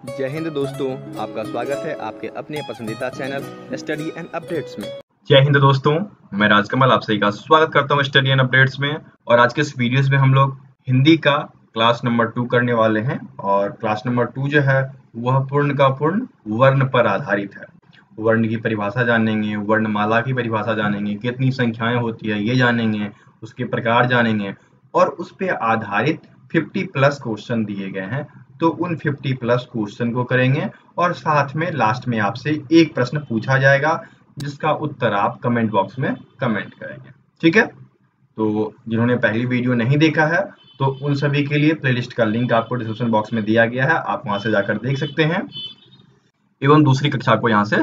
जय हिंद दोस्तों, आपका स्वागत है आपके अपने पसंदीदा चैनल स्टडी एंड अपडेट्स में। जय हिंद दोस्तों, मैं राजकमल आप सभी का स्वागत करता हूं स्टडी एंड अपडेट्स में। और आज के इस वीडियोस में हम लोग हिंदी का क्लास नंबर 2 करने वाले हैं। और क्लास नंबर 2 जो है वह पूर्ण का पूर्ण वर्ण पर आधारित है। वर्ण की परिभाषा जानेंगे, वर्णमाला की परिभाषा जानेंगे, कितनी संख्याएं होती है ये जानेंगे, उसके प्रकार जानेंगे और उस पे आधारित 50 प्लस क्वेश्चन दिए गए हैं। तो उन 50 प्लस क्वेश्चन को करेंगे और साथ में लास्ट में आपसे एक प्रश्न पूछा जाएगा जिसका उत्तर आप कमेंट बॉक्स में कमेंट करेंगे। ठीक है, तो जिन्होंने पहली वीडियो नहीं देखा है तो उन सभी के लिए प्लेलिस्ट का लिंक आपको डिस्क्रिप्शन बॉक्स में दिया गया है, आप वहां से जाकर देख सकते हैं। एवं दूसरी कक्षा को यहाँ से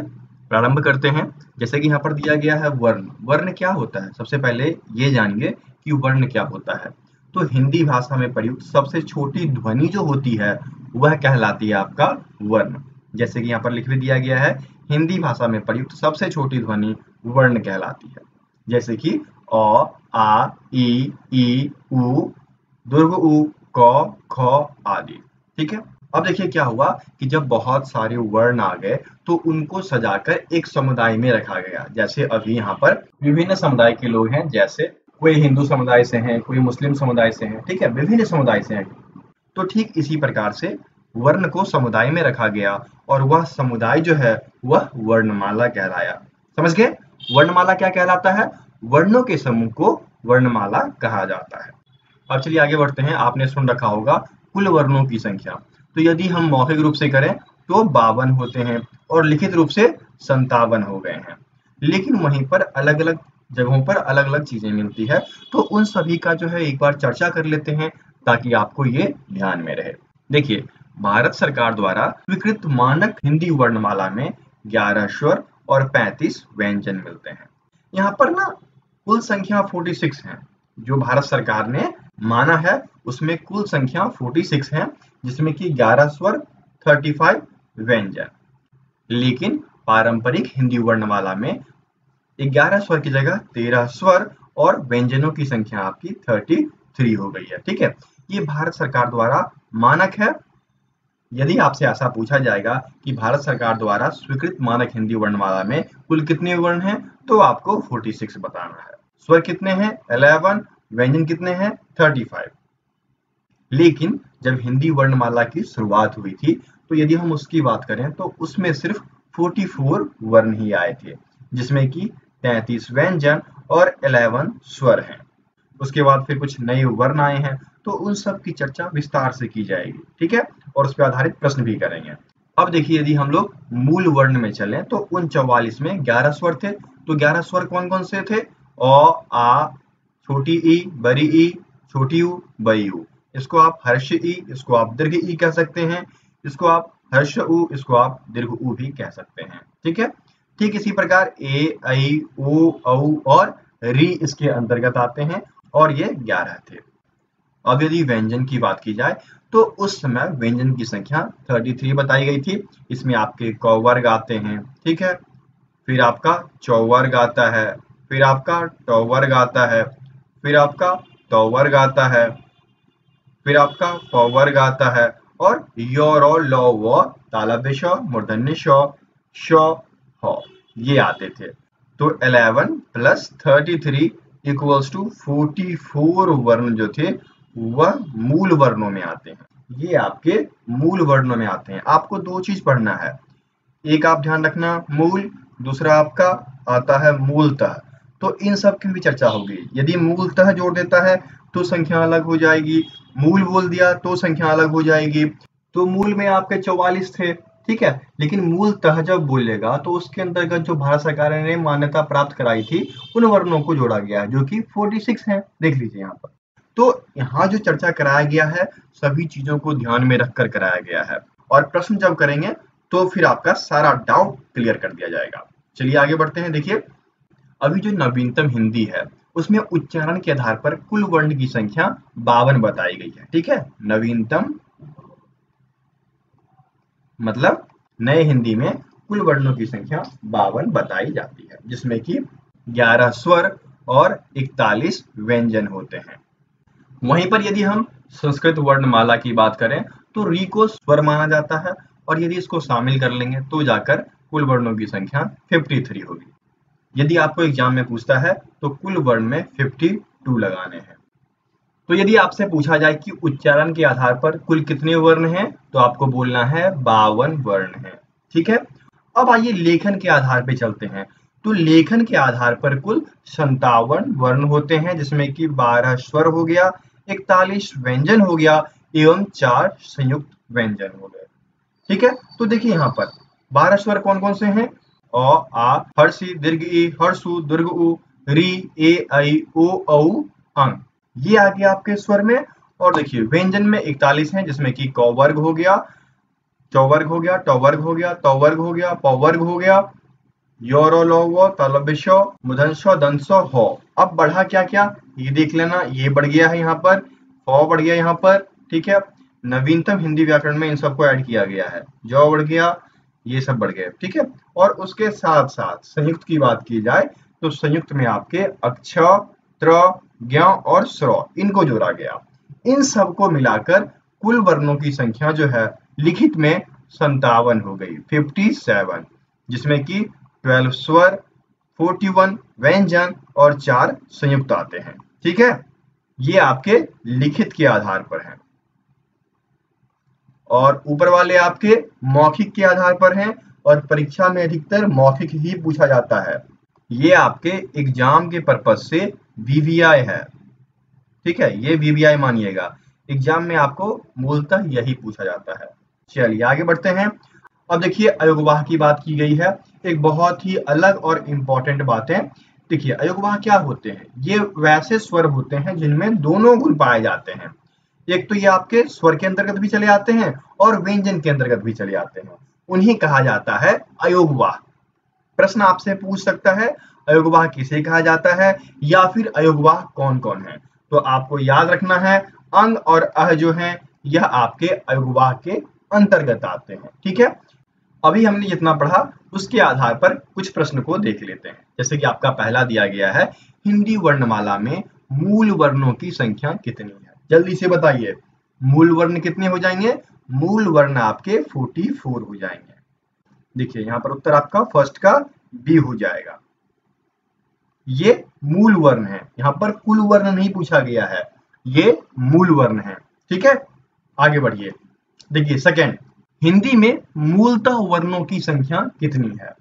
प्रारंभ करते हैं। जैसे कि यहाँ पर दिया गया है वर्ण। वर्ण क्या होता है, सबसे पहले ये जानिए कि वर्ण क्या होता है। तो हिंदी भाषा में प्रयुक्त सबसे छोटी ध्वनि जो होती है वह कहलाती है आपका वर्ण। जैसे कि यहाँ पर लिख भी दिया गया है, हिंदी भाषा में प्रयुक्त सबसे छोटी ध्वनि वर्ण कहलाती है। जैसे कि अ, आ, ई, उ, दीर्घ उ, क, ख आदि। ठीक है, अब देखिए क्या हुआ कि जब बहुत सारे वर्ण आ गए तो उनको सजाकर एक समुदाय में रखा गया। जैसे अभी यहाँ पर विभिन्न समुदाय के लोग हैं, जैसे कोई हिंदू समुदाय से हैं, कोई मुस्लिम समुदाय से हैं, ठीक है, विभिन्न समुदाय से हैं। तो ठीक इसी प्रकार से वर्ण को समुदाय में रखा गया और वह समुदाय जो है वह वर्णमाला कहलाया। समझ गए, वर्णमाला क्या कहलाता है? वर्णों के समूह को वर्णमाला कहा जाता है। अब चलिए आगे बढ़ते हैं। आपने सुन रखा होगा कुल वर्णों की संख्या। तो यदि हम मौखिक रूप से करें तो 52 होते हैं और लिखित रूप से 57 हो गए हैं। लेकिन वहीं पर अलग अलग जगहों पर अलग अलग चीजें मिलती है, तो उन सभी का जो है एक बार चर्चा कर लेते हैं ताकि आपको ये ध्यान में रहे। देखिए, भारत सरकार द्वारा स्वीकृत मानक हिंदी वर्णमाला में 11 स्वर और 35 व्यंजन मिलते हैं। यहाँ पर ना कुल संख्या 46 है। जो भारत सरकार ने माना है उसमें कुल संख्या 46 है, जिसमें कि 11 स्वर 35 व्यंजन। लेकिन पारंपरिक हिंदी वर्णमाला में 11 स्वर की जगह 13 स्वर और व्यंजनों की संख्या आपकी 33 हो गई है। ठीक है, ये भारत सरकार द्वारा मानक है। यदि आपसे ऐसा पूछा जाएगा कि भारत सरकार द्वारा स्वीकृत मानक हिंदी वर्णमाला में कुल कितने वर्ण हैं, तो आपको 46 बताना है। स्वर कितने हैं? 11। व्यंजन कितने हैं? 35। लेकिन जब हिंदी वर्णमाला की शुरुआत हुई थी तो यदि हम उसकी बात करें तो उसमें सिर्फ 44 वर्ण ही आए थे, जिसमें कि 33 व्यंजन और 11 स्वर हैं। उसके बाद फिर कुछ नए वर्ण आए हैं, तो उन सब की चर्चा विस्तार से की जाएगी। ठीक है, और उस पर आधारित प्रश्न भी करेंगे। अब देखिए, यदि हम लोग मूल वर्ण में चलें तो उन 44 में 11 स्वर थे। तो 11 स्वर कौन कौन से थे? अ, आ, छोटी ई, बड़ी ई, छोटी ऊ, बड़ी ऊ। इसको आप हर्ष ई, इसको आप दीर्घ ई कह सकते हैं, इसको आप हर्ष उ, इसको आप दीर्घ उ भी कह सकते हैं। ठीक है, ठीक इसी प्रकार ए, ऐ, ओ, औ और री इसके अंतर्गत आते हैं और ये 11 थे। अब यदि व्यंजन की बात की जाए तो उस समय व्यंजन की संख्या 33 बताई गई थी। इसमें आपके क वर्ग आते हैं, ठीक है, फिर आपका च वर्ग आता है, फिर आपका ट वर्ग आता है, फिर आपका त वर्ग आता है, फिर आपका प वर्ग आता है और य, र, ल, व, तालव्य श, मूर्धन्य श, ह ये आते थे। तो 11 प्लस 33 इक्वल्स टू 44 वर्ण जो थे वह मूल वर्णों में आते हैं। ये आपके मूल वर्णों में आते हैं। आपको दो चीज पढ़ना है, एक आप ध्यान रखना मूल, दूसरा आपका आता है मूलतः। तो इन सब की भी चर्चा होगी। यदि मूलतः जोड़ देता है तो संख्या अलग हो जाएगी, मूल बोल दिया तो संख्या अलग हो जाएगी। तो मूल में आपके 44 थे, ठीक है, लेकिन मूलतः जब बोलेगा तो उसके अंतर्गत जो भारत सरकार ने मान्यता प्राप्त कराई थी उन वर्णों को जोड़ा गया है, जो कि 46 है। देख लीजिए यहाँ पर। तो यहाँ जो चर्चा कराया गया है सभी चीजों को ध्यान में रखकर कराया गया है, और प्रश्न जब करेंगे तो फिर आपका सारा डाउट क्लियर कर दिया जाएगा। चलिए आगे बढ़ते हैं। देखिए, अभी जो नवीनतम हिंदी है उसमें उच्चारण के आधार पर कुल वर्ण की संख्या 52 बताई गई है। ठीक है, नवीनतम मतलब नए हिंदी में कुल वर्णों की संख्या 52 बताई जाती है, जिसमें कि 11 स्वर और 41 व्यंजन होते हैं। वहीं पर यदि हम संस्कृत वर्णमाला की बात करें तो री को स्वर माना जाता है और यदि इसको शामिल कर लेंगे तो जाकर कुल वर्णों की संख्या 53 होगी। यदि आपको एग्जाम में पूछता है तो कुल वर्ण में 52 लगाने हैं। तो यदि आपसे पूछा जाए कि उच्चारण के आधार पर कुल कितने वर्ण हैं, तो आपको बोलना है 52 वर्ण हैं। ठीक है, अब आइए लेखन के आधार पे चलते हैं। तो लेखन के आधार पर कुल 57 वर्ण होते हैं, जिसमें कि 12 स्वर हो गया, 41 व्यंजन हो गया एवं 4 संयुक्त व्यंजन हो गए। ठीक है, तो देखिए यहाँ पर 12 स्वर कौन कौन से हैं? अ, आ, हर्षि, दीर्घ ई, हर्षु, दीर्घ उ, री, ए, ऐ, ओ, औ, अं। ये आ गया आपके स्वर में। और देखिए व्यंजन में 41 हैं, जिसमें कि क वर्ग हो गया, च वर्ग हो गया, ट वर्ग हो गया, त वर्ग हो गया, प वर्ग हो गया, यो रो लो वो तलबिश मुदंश दंश हो। अब बढ़ा क्या क्या ये देख लेना, ये बढ़ गया है यहाँ पर, फ बढ़ गया यहाँ पर। ठीक है, नवीनतम हिंदी व्याकरण में इन सबको ऐड किया गया है। जो बढ़ गया, ये सब बढ़ गए। ठीक है, और उसके साथ साथ संयुक्त की बात की जाए तो संयुक्त में आपके अक्ष, त्र, ज्ञ और स्र इनको जोड़ा गया। इन सबको मिलाकर कुल वर्णों की संख्या जो है लिखित में 57 हो गई, 57, जिसमें कि 12 स्वर, 41 व्यंजन और 4 संयुक्त आते हैं। ठीक है, ये आपके लिखित के आधार पर हैं और ऊपर वाले आपके मौखिक के आधार पर हैं, और परीक्षा में अधिकतर मौखिक ही पूछा जाता है। ये आपके एग्जाम के पर्पज से वीवीआई है। ठीक है, ये वीवीआई मानिएगा, एग्जाम में आपको मूलतः यही पूछा जाता है। चलिए आगे बढ़ते हैं। अब देखिए अयोगवाह की बात की गई है, एक बहुत ही अलग और इम्पोर्टेंट बात है। देखिए अयोगवाह क्या होते हैं? ये वैसे स्वर होते हैं जिनमें दोनों गुण पाए जाते हैं। एक तो ये आपके स्वर के अंतर्गत भी चले आते हैं और व्यंजन के अंतर्गत भी चले आते हैं, उन्हें कहा जाता है अयोगवाह। प्रश्न आपसे पूछ सकता है अयोगवाह किसे कहा जाता है या फिर अयोगवाह कौन कौन है? तो आपको याद रखना है अंग और अह जो हैं यह आपके अयोगवाह के अंतर्गत आते हैं। ठीक है, अभी हमने जितना पढ़ा उसके आधार पर कुछ प्रश्न को देख लेते हैं। जैसे कि आपका पहला दिया गया है, हिंदी वर्णमाला में मूल वर्णों की संख्या कितनी है? जल्दी से बताइए, मूल वर्ण कितने हो जाएंगे? मूल वर्ण आपके 44 हो जाएंगे। देखिए यहाँ पर उत्तर आपका फर्स्ट का बी हो जाएगा। ये मूल वर्ण है, यहाँ पर कुल वर्ण नहीं पूछा गया है, ये मूल वर्ण है। ठीक है, आगे बढ़िए। देखिए सेकंड, हिंदी में मूलतः वर्णों की संख्या कितनी है?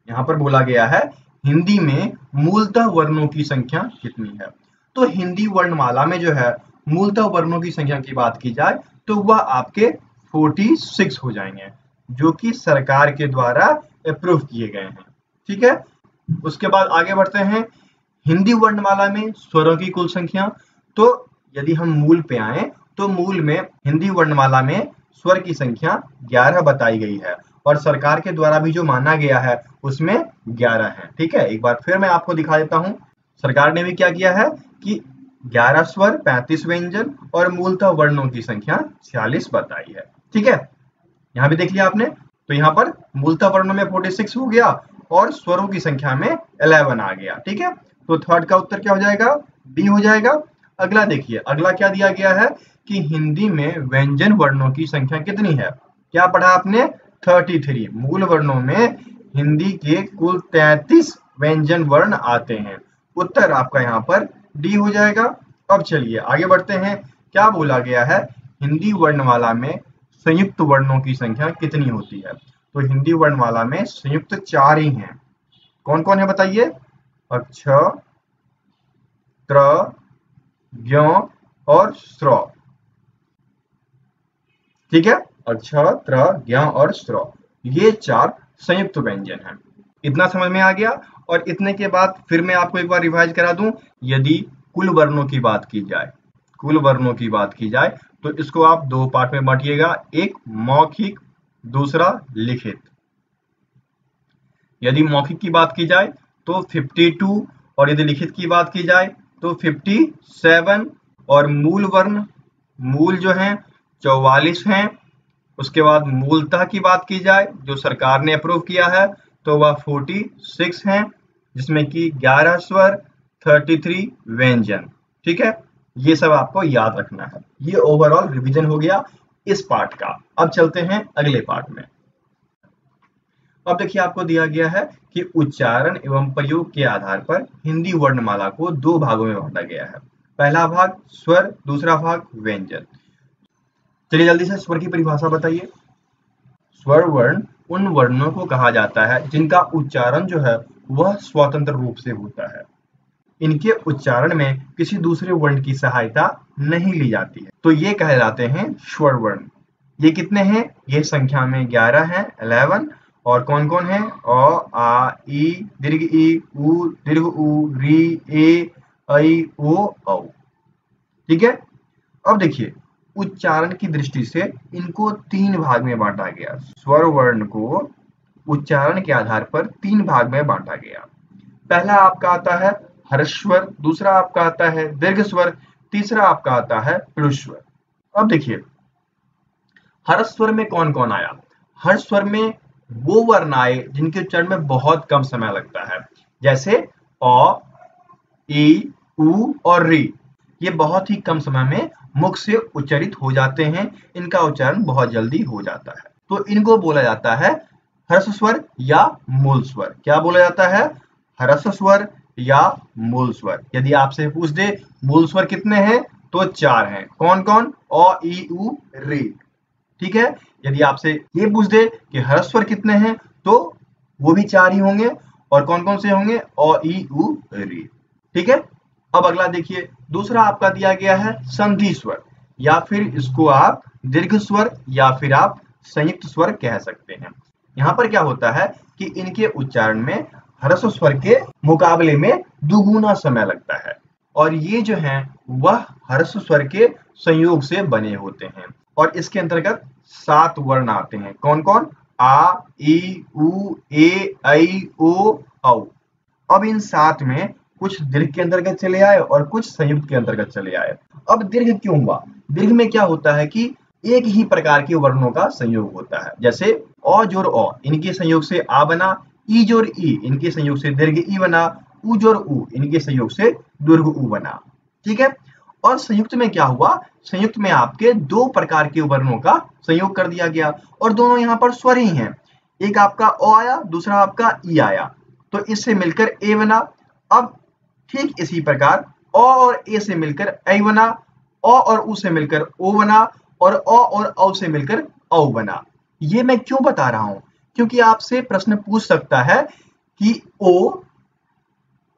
यहाँ पर बोला गया है हिंदी में मूलतः वर्णों की संख्या कितनी है। तो हिंदी वर्णमाला में जो है मूलतः वर्णों की संख्या की बात की जाए तो वह आपके 46 हो जाएंगे, जो कि सरकार के द्वारा अप्रूव किए गए हैं। ठीक है, उसके बाद आगे बढ़ते हैं। हिंदी वर्णमाला में स्वरों की कुल संख्या, तो यदि हम मूल पे आए तो मूल में हिंदी वर्णमाला में स्वर की संख्या 11 बताई गई है और सरकार के द्वारा भी जो माना गया है उसमें 11 है। ठीक है, एक बार फिर मैं आपको दिखा देता हूं, सरकार ने भी क्या किया है कि 11 स्वर, 35 व्यंजन और मूलतः वर्णों की संख्या 46 बताई है। ठीक है, यहाँ भी देख लिया आपने। तो यहाँ पर मूलतः वर्णों में 46 हो गया और स्वरों की संख्या में 11 आ गया। ठीक है, तो थर्ड का उत्तर क्या हो जाएगा? बी हो जाएगा। अगला देखिए, अगला क्या दिया गया है कि हिंदी में व्यंजन वर्णों की संख्या कितनी है? क्या पढ़ा आपने? 33। मूल वर्णों में हिंदी के कुल 33 व्यंजन वर्ण आते हैं। उत्तर आपका यहाँ पर डी हो जाएगा। अब चलिए आगे बढ़ते हैं। क्या बोला गया है? हिंदी वर्णमाला में संयुक्त वर्णों की संख्या कितनी होती है? तो हिंदी वर्णमाला में संयुक्त 4 ही हैं। कौन कौन है बताइए? अक्ष, त्र, ज्ञ और स्र। ठीक है, अक्ष, त्र, ज्ञ और स्र, ये 4 संयुक्त व्यंजन हैं। इतना समझ में आ गया। और इतने के बाद फिर मैं आपको एक बार रिवाइज करा दूं। यदि कुल वर्णों की बात की जाए, कुल वर्णों की बात की जाए तो इसको आप 2 पार्ट में बांटिएगा, एक मौखिक, दूसरा लिखित। यदि मौखिक की बात की जाए तो 52 और यदि लिखित की बात की जाए तो 57। और मूल वर्ण, मूल जो हैं 44 हैं। उसके बाद मूलतः की बात की जाए जो सरकार ने अप्रूव किया है तो वह 46 हैं, जिसमें कि 11 स्वर, 33 व्यंजन। ठीक है, ये सब आपको याद रखना है। ये ओवरऑल रिवीजन हो गया इस पार्ट का। अब चलते हैं अगले पार्ट में। अब देखिए आपको दिया गया है कि उच्चारण एवं प्रयोग के आधार पर हिंदी वर्णमाला को दो भागों में बांटा गया है। पहला भाग स्वर, दूसरा भाग व्यंजन। चलिए जल्दी से स्वर की परिभाषा बताइए। स्वर वर्ण उन वर्णों को कहा जाता है जिनका उच्चारण जो है वह स्वतंत्र रूप से होता है। इनके उच्चारण में किसी दूसरे वर्ण की सहायता नहीं ली जाती है, तो ये कहलाते हैं स्वर वर्ण। ये कितने हैं? ये संख्या में 11 हैं, 11। और कौन कौन है? अ, आ, ई, दीर्घ ई, उ, दीर्घ उ, री, ए, ऐ, ओ, औ। ठीक है। अब देखिए उच्चारण की दृष्टि से इनको तीन भाग में बांटा गया। स्वर वर्ण को उच्चारण के आधार पर तीन भाग में बांटा गया। पहला आपका आता है हर्ष स्वर, दूसरा आपका आता है दीर्घ स्वर, तीसरा आपका आता है प्लुश स्वर। अब देखिए हर्ष स्वर में कौन कौन आया? हर्ष स्वर में वो वर्ण आए जिनके उच्चारण में बहुत कम समय लगता है, जैसे अ, ई, उ और री। ये बहुत ही कम समय में मुख से उच्चारित हो जाते हैं, इनका उच्चारण बहुत जल्दी हो जाता है, तो इनको बोला जाता है हर्ष स्वर या मूल स्वर। क्या बोला जाता है? हर्ष स्वर या मूल स्वर। यदि आपसे पूछ दे मूल स्वर कितने हैं, तो 4 हैं। कौन कौन? अ, ई, उ, री। ठीक है। यदि आपसे ये पूछ दे कि हर्ष स्वर कितने हैं, तो वो भी 4 ही होंगे। और कौन कौन से होंगे? अ, ई, उ, री। ठीक है। अब अगला देखिए, दूसरा आपका दिया गया है संधि स्वर, या फिर इसको आप दीर्घ स्वर या फिर आप संयुक्त स्वर कह सकते हैं। यहाँ पर क्या होता है कि इनके उच्चारण में हर्ष स्वर के मुकाबले में दुगुना समय लगता है, और ये जो है वह हर्ष स्वर के संयोग से बने होते हैं। और इसके अंतर्गत 7 वर्ण आते हैं। कौन कौन? आ, ई, उ, ए, ऐ, ओ, औ। अब इन 7 में कुछ दीर्घ के अंतर्गत चले आए और कुछ संयुक्त के अंतर्गत चले आए। अब दीर्घ क्यों हुआ? दीर्घ में क्या होता है कि एक ही प्रकार के वर्णों का संयोग होता है, जैसे अ जोड़ अ, इनके संयोग से आ बना, ई जोड़ ई, इनके संयोग से दीर्घ ई बना, उ जोड़ उ, इनके संयोग से दीर्घ उ बना। ठीक है। और संयुक्त में क्या हुआ? संयुक्त में आपके 2 प्रकार के वर्णों का संयोग कर दिया गया, और दोनों यहाँ पर स्वर ही हैं। एक आपका अ आया, दूसरा आपका ई आया, तो इससे मिलकर ए बना। अब ठीक इसी प्रकार अ और ए से मिलकर ऐ बना, अ और उ से मिलकर ओ बना, और अ और औ से मिलकर औ बना। ये मैं क्यों बता रहा हूं? क्योंकि आपसे प्रश्न पूछ सकता है कि ओ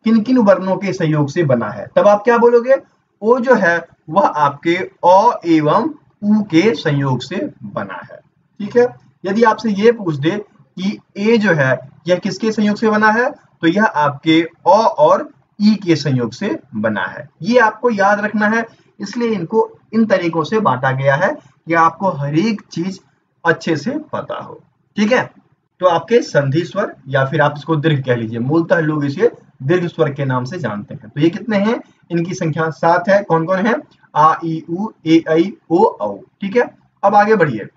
किन किन वर्णों के संयोग से बना है, तब आप क्या बोलोगे? ओ जो है वह आपके अ एवं उ के संयोग से बना है। ठीक है। यदि आपसे ये पूछ दे कि ए जो है यह किसके संयोग से बना है, तो यह आपके अ और ई के संयोग से बना है। ये आपको याद रखना है, इसलिए इनको इन तरीकों से बांटा गया है कि आपको हर एक चीज अच्छे से पता हो। ठीक है। तो आपके संधि स्वर या फिर आप इसको दीर्घ कह लीजिए, मूलतः लोग इसे दीर्घ स्वर के नाम से जानते हैं। तो ये कितने हैं? इनकी संख्या 7 है। कौन कौन है? आ, ई, उ, ए, ऐ, ओ, औ। ठीक है। अब आगे बढ़िए।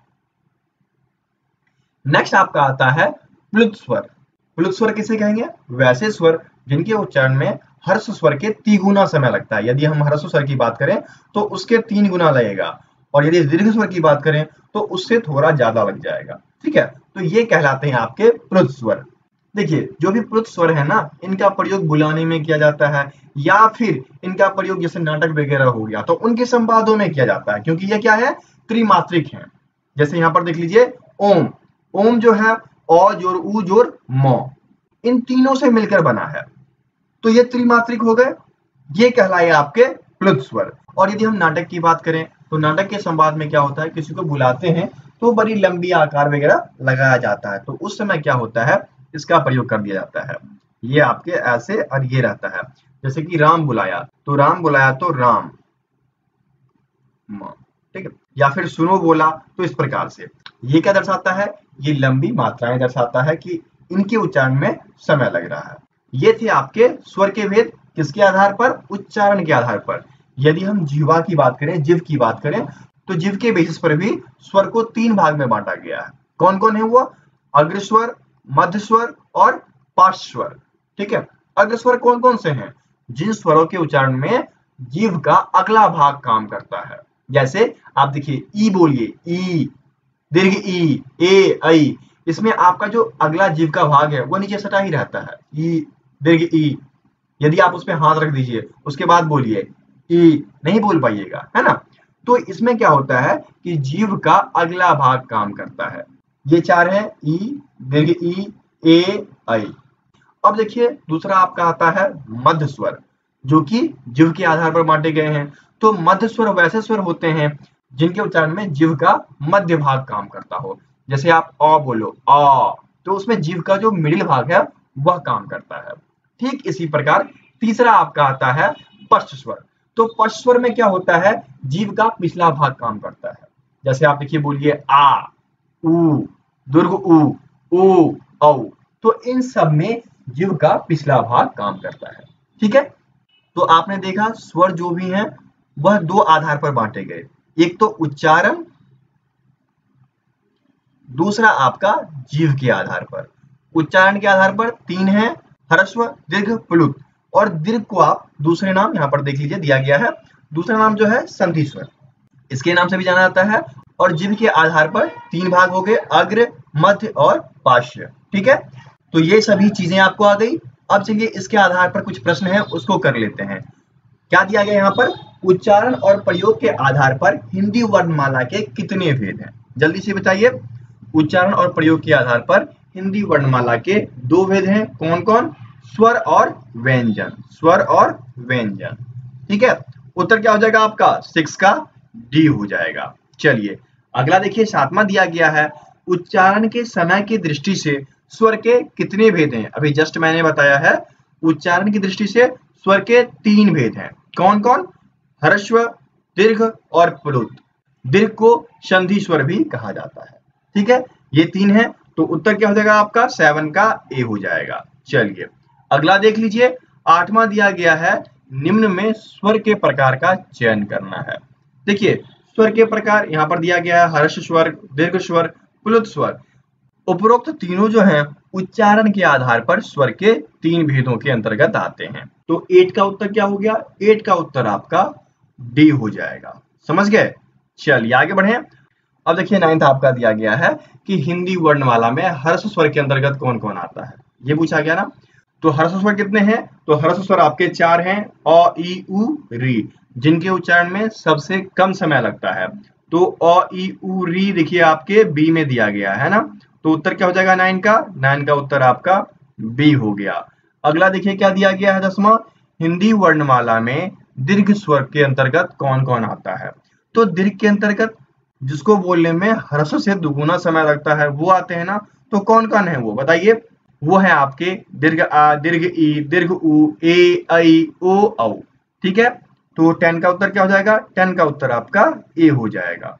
नेक्स्ट आपका आता है प्लुत स्वर। प्लुत स्वर किसे कहेंगे? वैसे स्वर जिनके उच्चारण में हर्ष स्वर के 3 गुना समय लगता है। यदि हम हर्ष स्वर की बात करें तो उसके 3 गुना लगेगा, और यदि दीर्घ स्वर की बात करें तो उससे थोड़ा ज्यादा लग जाएगा। ठीक है। तो ये कहलाते हैं आपके प्लुत स्वर। देखिए जो भी प्लुत स्वर है ना, इनका प्रयोग बुलाने में किया जाता है, या फिर इनका प्रयोग जैसे नाटक वगैरह हो गया तो उनके संवादों में किया जाता है, क्योंकि ये क्या है? त्रिमात्रिक है। जैसे यहाँ पर देख लीजिए ओम। ओम जो है अ जोड़ उ जोड़ म, इन तीनों से मिलकर बना है, तो ये त्रिमात्रिक हो गए। ये कहलाए आपके प्लुत स्वर। और यदि हम नाटक की बात करें तो नाटक के संवाद में क्या होता है? किसी को बुलाते हैं तो बड़ी लंबी आकार वगैरह लगाया जाता है, तो उस समय क्या होता है? इसका प्रयोग कर दिया जाता है। ये आपके ऐसे और ये रहता है, जैसे कि राम बुलाया तो राम बुलाया तो राम। ठीक है। या फिर सुनो बोला, तो इस प्रकार से ये क्या दर्शाता है? ये लंबी मात्राएं दर्शाता है कि इनके उच्चारण में समय लग रहा है। ये थे आपके स्वर के भेद। किसके आधार पर? उच्चारण के आधार पर। यदि हम जीवा की बात करें, जीव की बात करें, तो जीव के बेसिस पर भी स्वर को 3 भाग में बांटा गया है। कौन कौन है वो? अग्रस्वर, मध्य स्वर और पार्श्व स्वर। ठीक है। अग्रस्वर कौन कौन से हैं? जिन स्वरों के उच्चारण में जीव का अगला भाग काम करता है, जैसे आप देखिए ई बोलिए, ई, दीर्घ ई, ए, ऐ, इसमें आपका जो अगला जीभ का भाग है वो नीचे सटा ही रहता है। ई, दीर्घ ई, यदि आप उस पे हाथ रख दीजिए उसके बाद बोलिए ई, नहीं बोल पाइएगा, है ना। तो इसमें क्या होता है कि जीभ का अगला भाग काम करता है। ये चार है, ई, दीर्घ ई, ए, ऐ। अब देखिए दूसरा आपका आता है मध्य स्वर, जो कि जीभ के आधार पर बांटे गए हैं। तो मध्य स्वर वैसे स्वर होते हैं जिनके उच्चारण में जीभ का मध्य भाग काम करता हो। जैसे आप अ बोलो, अ, तो उसमें जीभ का जो मिडिल भाग है वह काम करता है। ठीक इसी प्रकार तीसरा आपका आता है पश्च स्वर। तो पश्च स्वर में क्या होता है, जीभ का पिछला भाग काम करता है। जैसे आप देखिए बोलिए आ, उ, दीर्घ उ, औ। तो इन सब में जीभ का पिछला भाग काम करता है। ठीक है, तो आपने देखा स्वर जो भी हैं वह दो आधार पर बांटे गए, एक तो उच्चारण, दूसरा आपका जीभ के आधार पर। उच्चारण के आधार पर तीन है, ह्रस्व, दीर्घ, प्लुत। और दीर्घ को आप दूसरे नाम यहाँ पर देख लीजिए दिया गया है, दूसरा नाम जो है संधि स्वर, इसके नाम से भी जाना जाता है। और जीभ के आधार पर तीन भाग हो गए, अग्र, मध्य और पार्श्व। ठीक है, तो ये सभी चीजें आपको आ गई। अब चलिए इसके आधार पर कुछ प्रश्न है उसको कर लेते हैं। क्या दिया गया यहाँ पर, उच्चारण और प्रयोग के आधार पर हिंदी वर्णमाला के कितने भेद हैं, जल्दी से बताइए। उच्चारण और प्रयोग के आधार पर हिंदी वर्णमाला के दो भेद हैं, कौन कौन, स्वर और व्यंजन, स्वर और व्यंजन। ठीक है, उत्तर क्या हो जाएगा आपका 6 का डी हो जाएगा। चलिए अगला देखिए, सातवां दिया गया है, उच्चारण के समय की दृष्टि से स्वर के कितने भेद हैं। अभी जस्ट मैंने बताया है उच्चारण की दृष्टि से स्वर के तीन भेद हैं, कौन कौन, ह्रस्व, दीर्घ और प्लुत। दीर्घ को संधि स्वर भी कहा जाता है। ठीक है, ये तीन है, तो उत्तर क्या हो जाएगा आपका 7 का ए हो जाएगा। चलिए अगला देख लीजिए, आठवां दिया गया है, निम्न में स्वर के प्रकार का चयन करना है। देखिए स्वर के प्रकार यहाँ पर दिया गया है, ह्रस्व स्वर, दीर्घ स्वर, प्लुत स्वर। उपरोक्त तीनों जो हैं उच्चारण के आधार पर स्वर के तीन भेदों के अंतर्गत आते हैं। तो 8 का उत्तर क्या हो गया, 8 का उत्तर आपका डी हो जाएगा। समझ गए, चलिए आगे बढ़े। अब देखिए 9th आपका दिया गया है कि हिंदी वर्णमाला में ह्रस्व स्वर के अंतर्गत कौन कौन आता है, ये पूछा गया ना। तो ह्रस्व स्वर कितने हैं, तो ह्रस्व स्वर आपके 4 हैं, अ, ई, उ, री, जिनके उच्चारण में सबसे कम समय लगता है। तो अ, ई, उ, री देखिए आपके बी में दिया गया है ना, तो उत्तर क्या हो जाएगा 9 का, 9 का उत्तर आपका बी हो गया। अगला देखिए क्या दिया गया है 10वां, हिंदी वर्णमाला में दीर्घ स्वर के अंतर्गत कौन कौन आता है। तो दीर्घ के अंतर्गत जिसको बोलने में ह्रस्व से दुगुना समय लगता है वो आते हैं ना, तो कौन कौन है वो बताइए। वो है आपके दीर्घ आ, दीर्घ ई, दीर्घ उ, ए, ऐ, ओ, औ। ठीक है, तो 10 का उत्तर क्या हो जाएगा, 10 का उत्तर आपका ए हो जाएगा।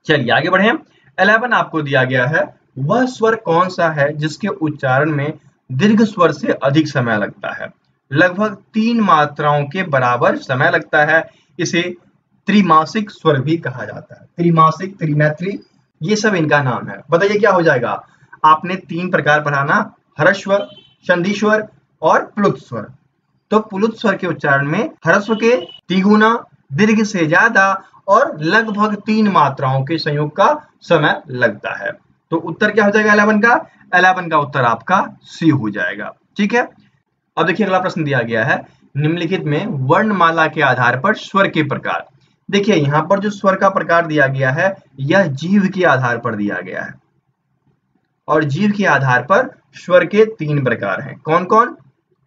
चलिए आगे बढ़े। 11 आपको दिया गया है, वह स्वर कौन सा है जिसके उच्चारण में दीर्घ स्वर से अधिक समय लगता है, लगभग 3 मात्राओं के बराबर समय लगता है। इसे त्रिमासिक स्वर भी कहा जाता है, त्रिमासिक, त्रिमैत्री, ये सब इनका नाम है। बताइए क्या हो जाएगा, आपने 3 प्रकार पढ़ा ना, ह्रस्व, संधि स्वर और प्लुत स्वर। तो प्लुत स्वर के उच्चारण में ह्रस्व के तिगुना, दीर्घ से ज्यादा और लगभग 3 मात्राओं के संयोग का समय लगता है। तो उत्तर क्या हो जाएगा 11 का, 11 का उत्तर आपका सी हो जाएगा। ठीक है, अब देखिए अगला प्रश्न दिया गया है, निम्नलिखित में वर्णमाला के आधार पर स्वर के प्रकार। देखिए यहाँ पर जो स्वर का प्रकार दिया गया है यह जीभ के आधार पर दिया गया है, और जीभ के आधार पर स्वर के 3 प्रकार हैं, कौन कौन,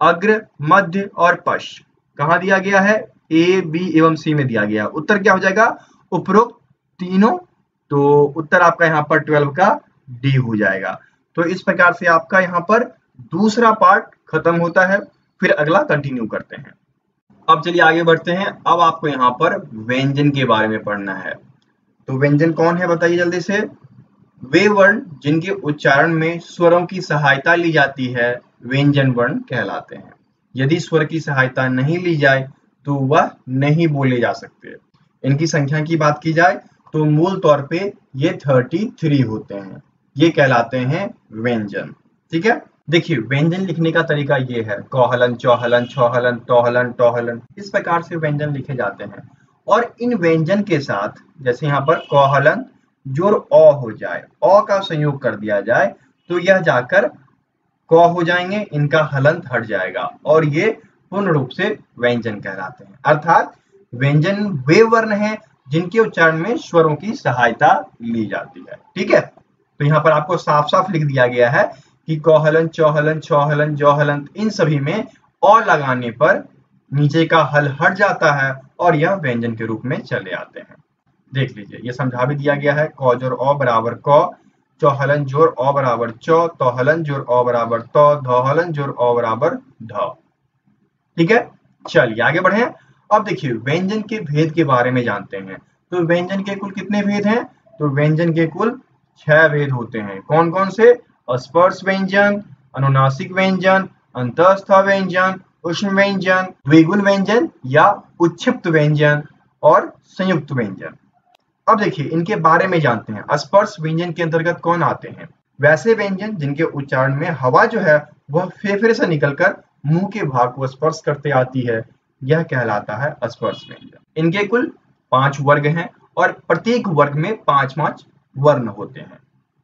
अग्र, मध्य और पश्च। कहाँ दिया गया है, ए, बी एवं सी में दिया गया। उत्तर क्या हो जाएगा, उपरोक्त तीनों। तो उत्तर आपका यहाँ पर 12 का डी हो जाएगा। तो इस प्रकार से आपका यहाँ पर दूसरा पार्ट खत्म होता है, फिर अगला कंटिन्यू करते हैं। अब चलिए आगे बढ़ते हैं। अब आपको यहाँ पर व्यंजन के बारे में पढ़ना है। तो व्यंजन कौन है बताइए जल्दी से। वे वर्ण जिनके उच्चारण में स्वरों की सहायता ली जाती है व्यंजन वर्ण कहलाते हैं। यदि स्वर की सहायता नहीं ली जाए तो वह नहीं बोले जा सकते। इनकी संख्या की बात की जाए तो मूल तौर पे ये 33 होते हैं, ये कहलाते हैं व्यंजन। ठीक है, देखिए व्यंजन लिखने का तरीका ये है, कौहलन, चौहलन, छौहलन, तौहलन, टौहलन, इस प्रकार से व्यंजन लिखे जाते हैं। और इन व्यंजन के साथ जैसे यहाँ पर क हलंत जोर अ हो जाए, अ का संयोग कर दिया जाए तो यह जाकर क हो जाएंगे, इनका हलंत हट जाएगा और ये पूर्ण रूप से व्यंजन कहलाते हैं। अर्थात व्यंजन वे वर्ण हैं जिनके उच्चारण में स्वरों की सहायता ली जाती है। ठीक है, तो यहाँ पर आपको साफ साफ लिख दिया गया है कि क हलंत, च हलंत, छ हलंत, ज हलंत इन सभी में अ लगाने पर नीचे का हल हट जाता है और यह व्यंजन के रूप में चले आते हैं। देख लीजिए, ये समझा भी दिया गया है। क जोर अ बराबर क, च हलन जोर अ बराबर च, त हलन जोर अ बराबर त, ध हलन जोर अ बराबर ध। ठीक है, चलिए आगे बढ़े। अब देखिए व्यंजन के भेद के बारे में जानते हैं। तो व्यंजन के कुल कितने भेद हैं? तो व्यंजन के कुल 6 भेद होते हैं। कौन कौन से? स्पर्श व्यंजन, अनुनासिक व्यंजन, अंतःस्थ व्यंजन, उष्ण व्यंजन, द्विगुण व्यंजन या उच्छिप्त व्यंजन और संयुक्त व्यंजन। अब देखिए इनके बारे में जानते हैं। स्पर्श व्यंजन के अंतर्गत कौन आते हैं? वैसे व्यंजन जिनके उच्चारण में हवा जो है वह फेफड़े से निकलकर मुंह के भाग को स्पर्श करते आती है, यह कहलाता है स्पर्श व्यंजन। इनके कुल 5 वर्ग हैं और प्रत्येक वर्ग में 5-5 वर्ण होते हैं।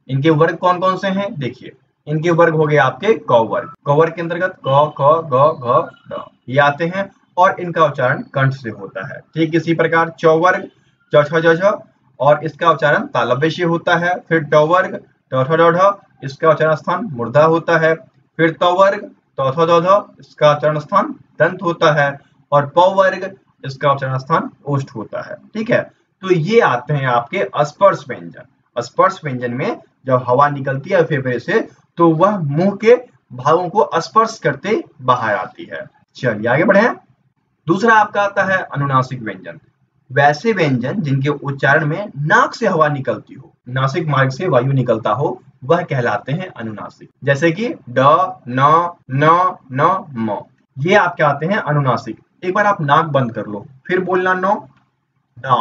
इनके वर्ग कौन कौन से हैं? देखिए इनके वर्ग हो गए आपके क वर्ग। क वर्ग के अंतर्गत क, ख, ग, घ, ढ ये आते हैं और इनका उच्चारण कंठ से होता है। ठीक इसी प्रकार च वर्ग, च, छ, ज, झ और इसका उच्चारण तालव्य से होता है। फिर ट वर्ग, ट, ठ, ड, ढ इसका उच्चारण स्थान मूर्धा होता है। फिर त वर्ग, त, थ, द, ध इसका उच्चारण स्थान दंत होता है और प वर्ग इसका उच्चारण स्थान ओष्ठ होता है। ठीक है, तो ये आते हैं आपके स्पर्श व्यंजन। स्पर्श व्यंजन में जब हवा निकलती है फेफड़े से तो वह मुंह के भागों को स्पर्श करते बाहर आती है। चलिए आगे बढ़े। दूसरा आपका आता है अनुनासिक व्यंजन। वैसे व्यंजन जिनके उच्चारण में नाक से हवा निकलती हो, नासिक मार्ग से वायु निकलता हो, वह कहलाते हैं अनुनासिक। जैसे कि ड, न, न, न, म ये आपके आते हैं अनुनासिक। एक बार आप नाक बंद कर लो, फिर बोलना नो, ना,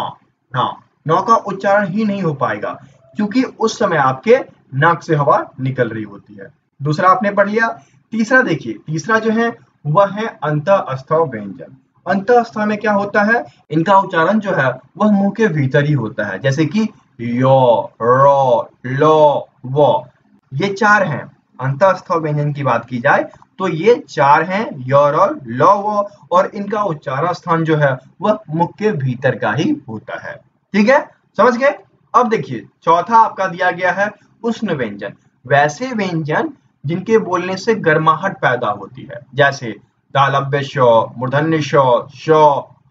ना, नौ का उच्चारण ही नहीं हो पाएगा क्योंकि उस समय आपके नाक से हवा निकल रही होती है। दूसरा आपने पढ़ लिया। तीसरा देखिए, तीसरा जो है वह है अंतःस्थ व्यंजन। अंतःस्थ में क्या होता है? इनका उच्चारण जो है वह मुंह के भीतर ही होता है। जैसे कि यो, रो, लो, वो ये 4 हैं। अंतःस्थ व्यंजन की बात की जाए तो ये 4 हैं, य, र, ल, व और इनका उच्चारण स्थान जो है वह मुख के भीतर का ही होता है। ठीक है, समझ गए? अब देखिए चौथा आपका दिया गया है उष्ण व्यंजन। वैसे व्यंजन जिनके बोलने से गर्माहट पैदा होती है, जैसे तालव्य श, मूर्धन्य श,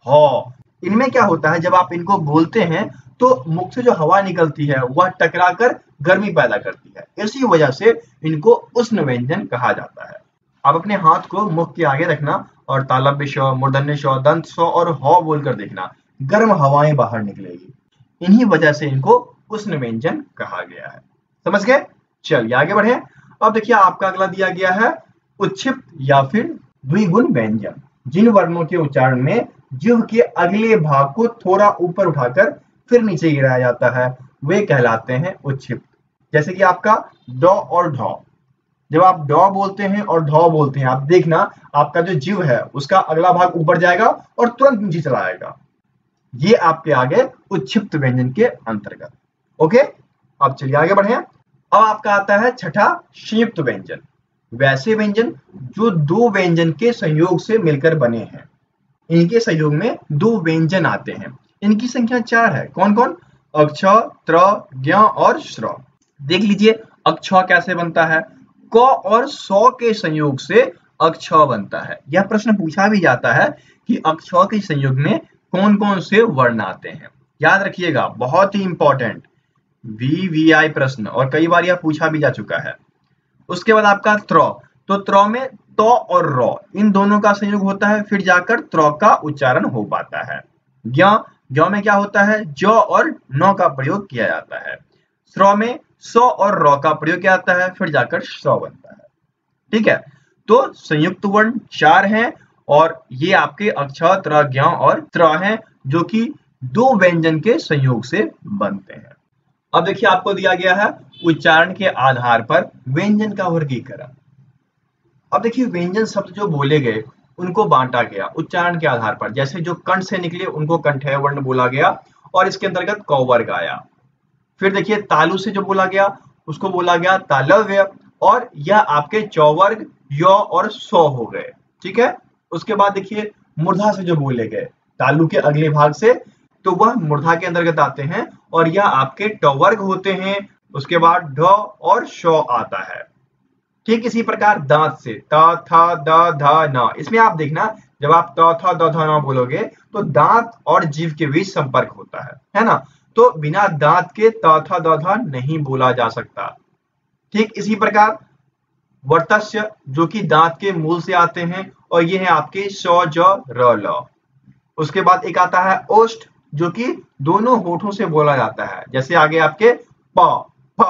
ह। इनमें क्या होता है, जब आप इनको बोलते हैं तो मुख से जो हवा निकलती है वह टकराकर गर्मी पैदा करती है। इसी वजह से इनको उष्ण व्यंजन कहा जाता है। आप अपने हाथ को मुख के आगे रखना और तालव्य श, मूर्धन्य श, दंत स और ह बोलकर देखना, गर्म हवाएं बाहर निकलेगी। इन्हीं वजह से इनको उष्ण व्यंजन कहा गया है। समझ गए? चलिए आगे बढ़े। अब देखिए आपका अगला दिया गया है उच्छिप्त या फिर द्विगुण व्यंजन। जिन वर्णों के उच्चारण में जिह्वा के अगले भाग को थोड़ा ऊपर उठाकर फिर नीचे गिराया जाता है वे कहलाते हैं उच्छिप्त। जैसे कि आपका ड और ढ। जब आप ड बोलते हैं और ढ बोलते हैं, आप देखना आपका जो जीव है उसका अगला भाग ऊपर जाएगा और तुरंत नीचे चला आएगा। ये आपके आगे उच्छिप्त व्यंजन के अंतर्गत। ओके, अब चलिए आगे बढ़े। अब आपका आता है छठा संयुक्त व्यंजन। वैसे व्यंजन जो 2 व्यंजन के संयोग से मिलकर बने हैं। इनके संयोग में 2 व्यंजन आते हैं। इनकी संख्या 4 है। कौन कौन? अक्ष, त्र, ज्ञ और श्र। देख लीजिए अक्ष कैसे बनता है। क और सौ के संयोग से अक्ष बनता है। यह प्रश्न पूछा भी जाता है कि अक्ष के संयोग में कौन कौन से वर्ण आते हैं। याद रखिएगा, बहुत ही इंपॉर्टेंट VVI प्रश्न और कई बार यह पूछा भी जा चुका है। उसके बाद आपका त्र। तो त्र में त और र इन दोनों का संयोग होता है, फिर जाकर त्र का उच्चारण हो पाता है। ज्ञ, ज्ञ में क्या होता है? ज और न का प्रयोग किया जाता है। श्र में स और र का प्रयोग किया जाता है, फिर जाकर श बनता है। ठीक है, तो संयुक्त वर्ण 4 हैं और ये आपके अक्ष, त्र, ज्ञ और त्र हैं जो कि 2 व्यंजन के संयोग से बनते हैं। अब देखिए आपको दिया गया है उच्चारण के आधार पर व्यंजन का वर्गीकरण। अब देखिए व्यंजन शब्द जो बोले गए उनको बांटा गया उच्चारण के आधार पर। जैसे जो कंठ से निकले उनको कंठेय वर्ण बोला गया और इसके अंतर्गत क वर्ग आया। फिर देखिए तालु से जो बोला गया उसको बोला गया तालव्य और यह आपके चौवर्ग य और सौ हो गए। ठीक है। उसके बाद देखिए मूर्धा से जो बोले गए तालु के अगले भाग से, तो वह मूर्धा के अंतर्गत आते हैं और यह आपके टवर्ग होते हैं। उसके बाद ढ और श आता है। ठीक इसी प्रकार दांत से त थ द ध न, इसमें आप देखना जब आप त थ द ध न बोलोगे तो दांत और जीभ के बीच संपर्क होता है ना, तो बिना दांत के त थ द ध नहीं बोला जा सकता। ठीक इसी प्रकार वर्तस्य जो कि दांत के मूल से आते हैं और ये है आपके श ज र ल। उसके बाद एक आता है ओष्ठ जो कि दोनों होठों से बोला जाता है। जैसे आगे आपके प फ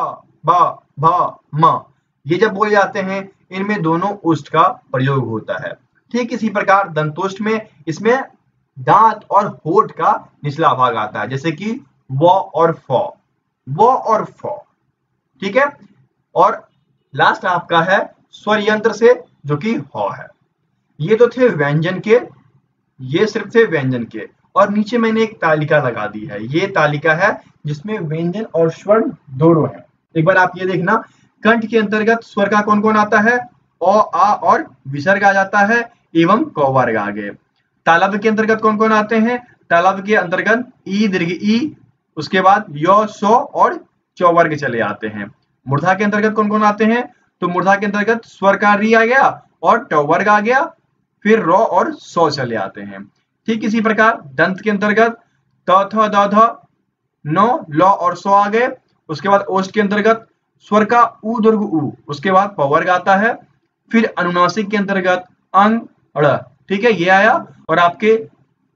ब भ म, ये जब बोले जाते हैं इनमें दोनों ओष्ठ का प्रयोग होता है। ठीक इसी प्रकार दंतोष्ठ में इसमें दांत और होठ का निचला भाग आता है, जैसे कि व और फ, व और फ। ठीक है। और लास्ट आपका है स्वर यंत्र से जो कि ह है। ये तो थे व्यंजन के, ये सिर्फ थे व्यंजन के। और नीचे मैंने एक तालिका लगा दी है, ये तालिका है जिसमें व्यंजन और स्वर दोनों है। एक बार आप ये देखना, कंठ के अंतर्गत स्वर का कौन कौन आता है, अ आ और विसर्ग आ जाता है एवं क वर्ग आ गए। तालव्य के अंतर्गत कौन कौन आते हैं, तालव्य के अंतर्गत ई दीर्घ ई, उसके बाद य सो और च वर्ग चले आते हैं। मूर्धा के अंतर्गत कौन कौन आते हैं, तो मूर्धा के अंतर्गत स्वर का री आ गया और ट वर्ग आ गया, फिर र और सौ चले आते हैं। ठीक इसी प्रकार दंत के अंतर्गत त थ द ध न ल और सौ आ गए। उसके बाद ओष्ठ के अंतर्गत स्वर का उ दीर्घ उ, उसके बाद प वर्ग आता है। फिर अनुनासिक के अंतर्गत अंग ड़, ठीक है, ये आया और आपके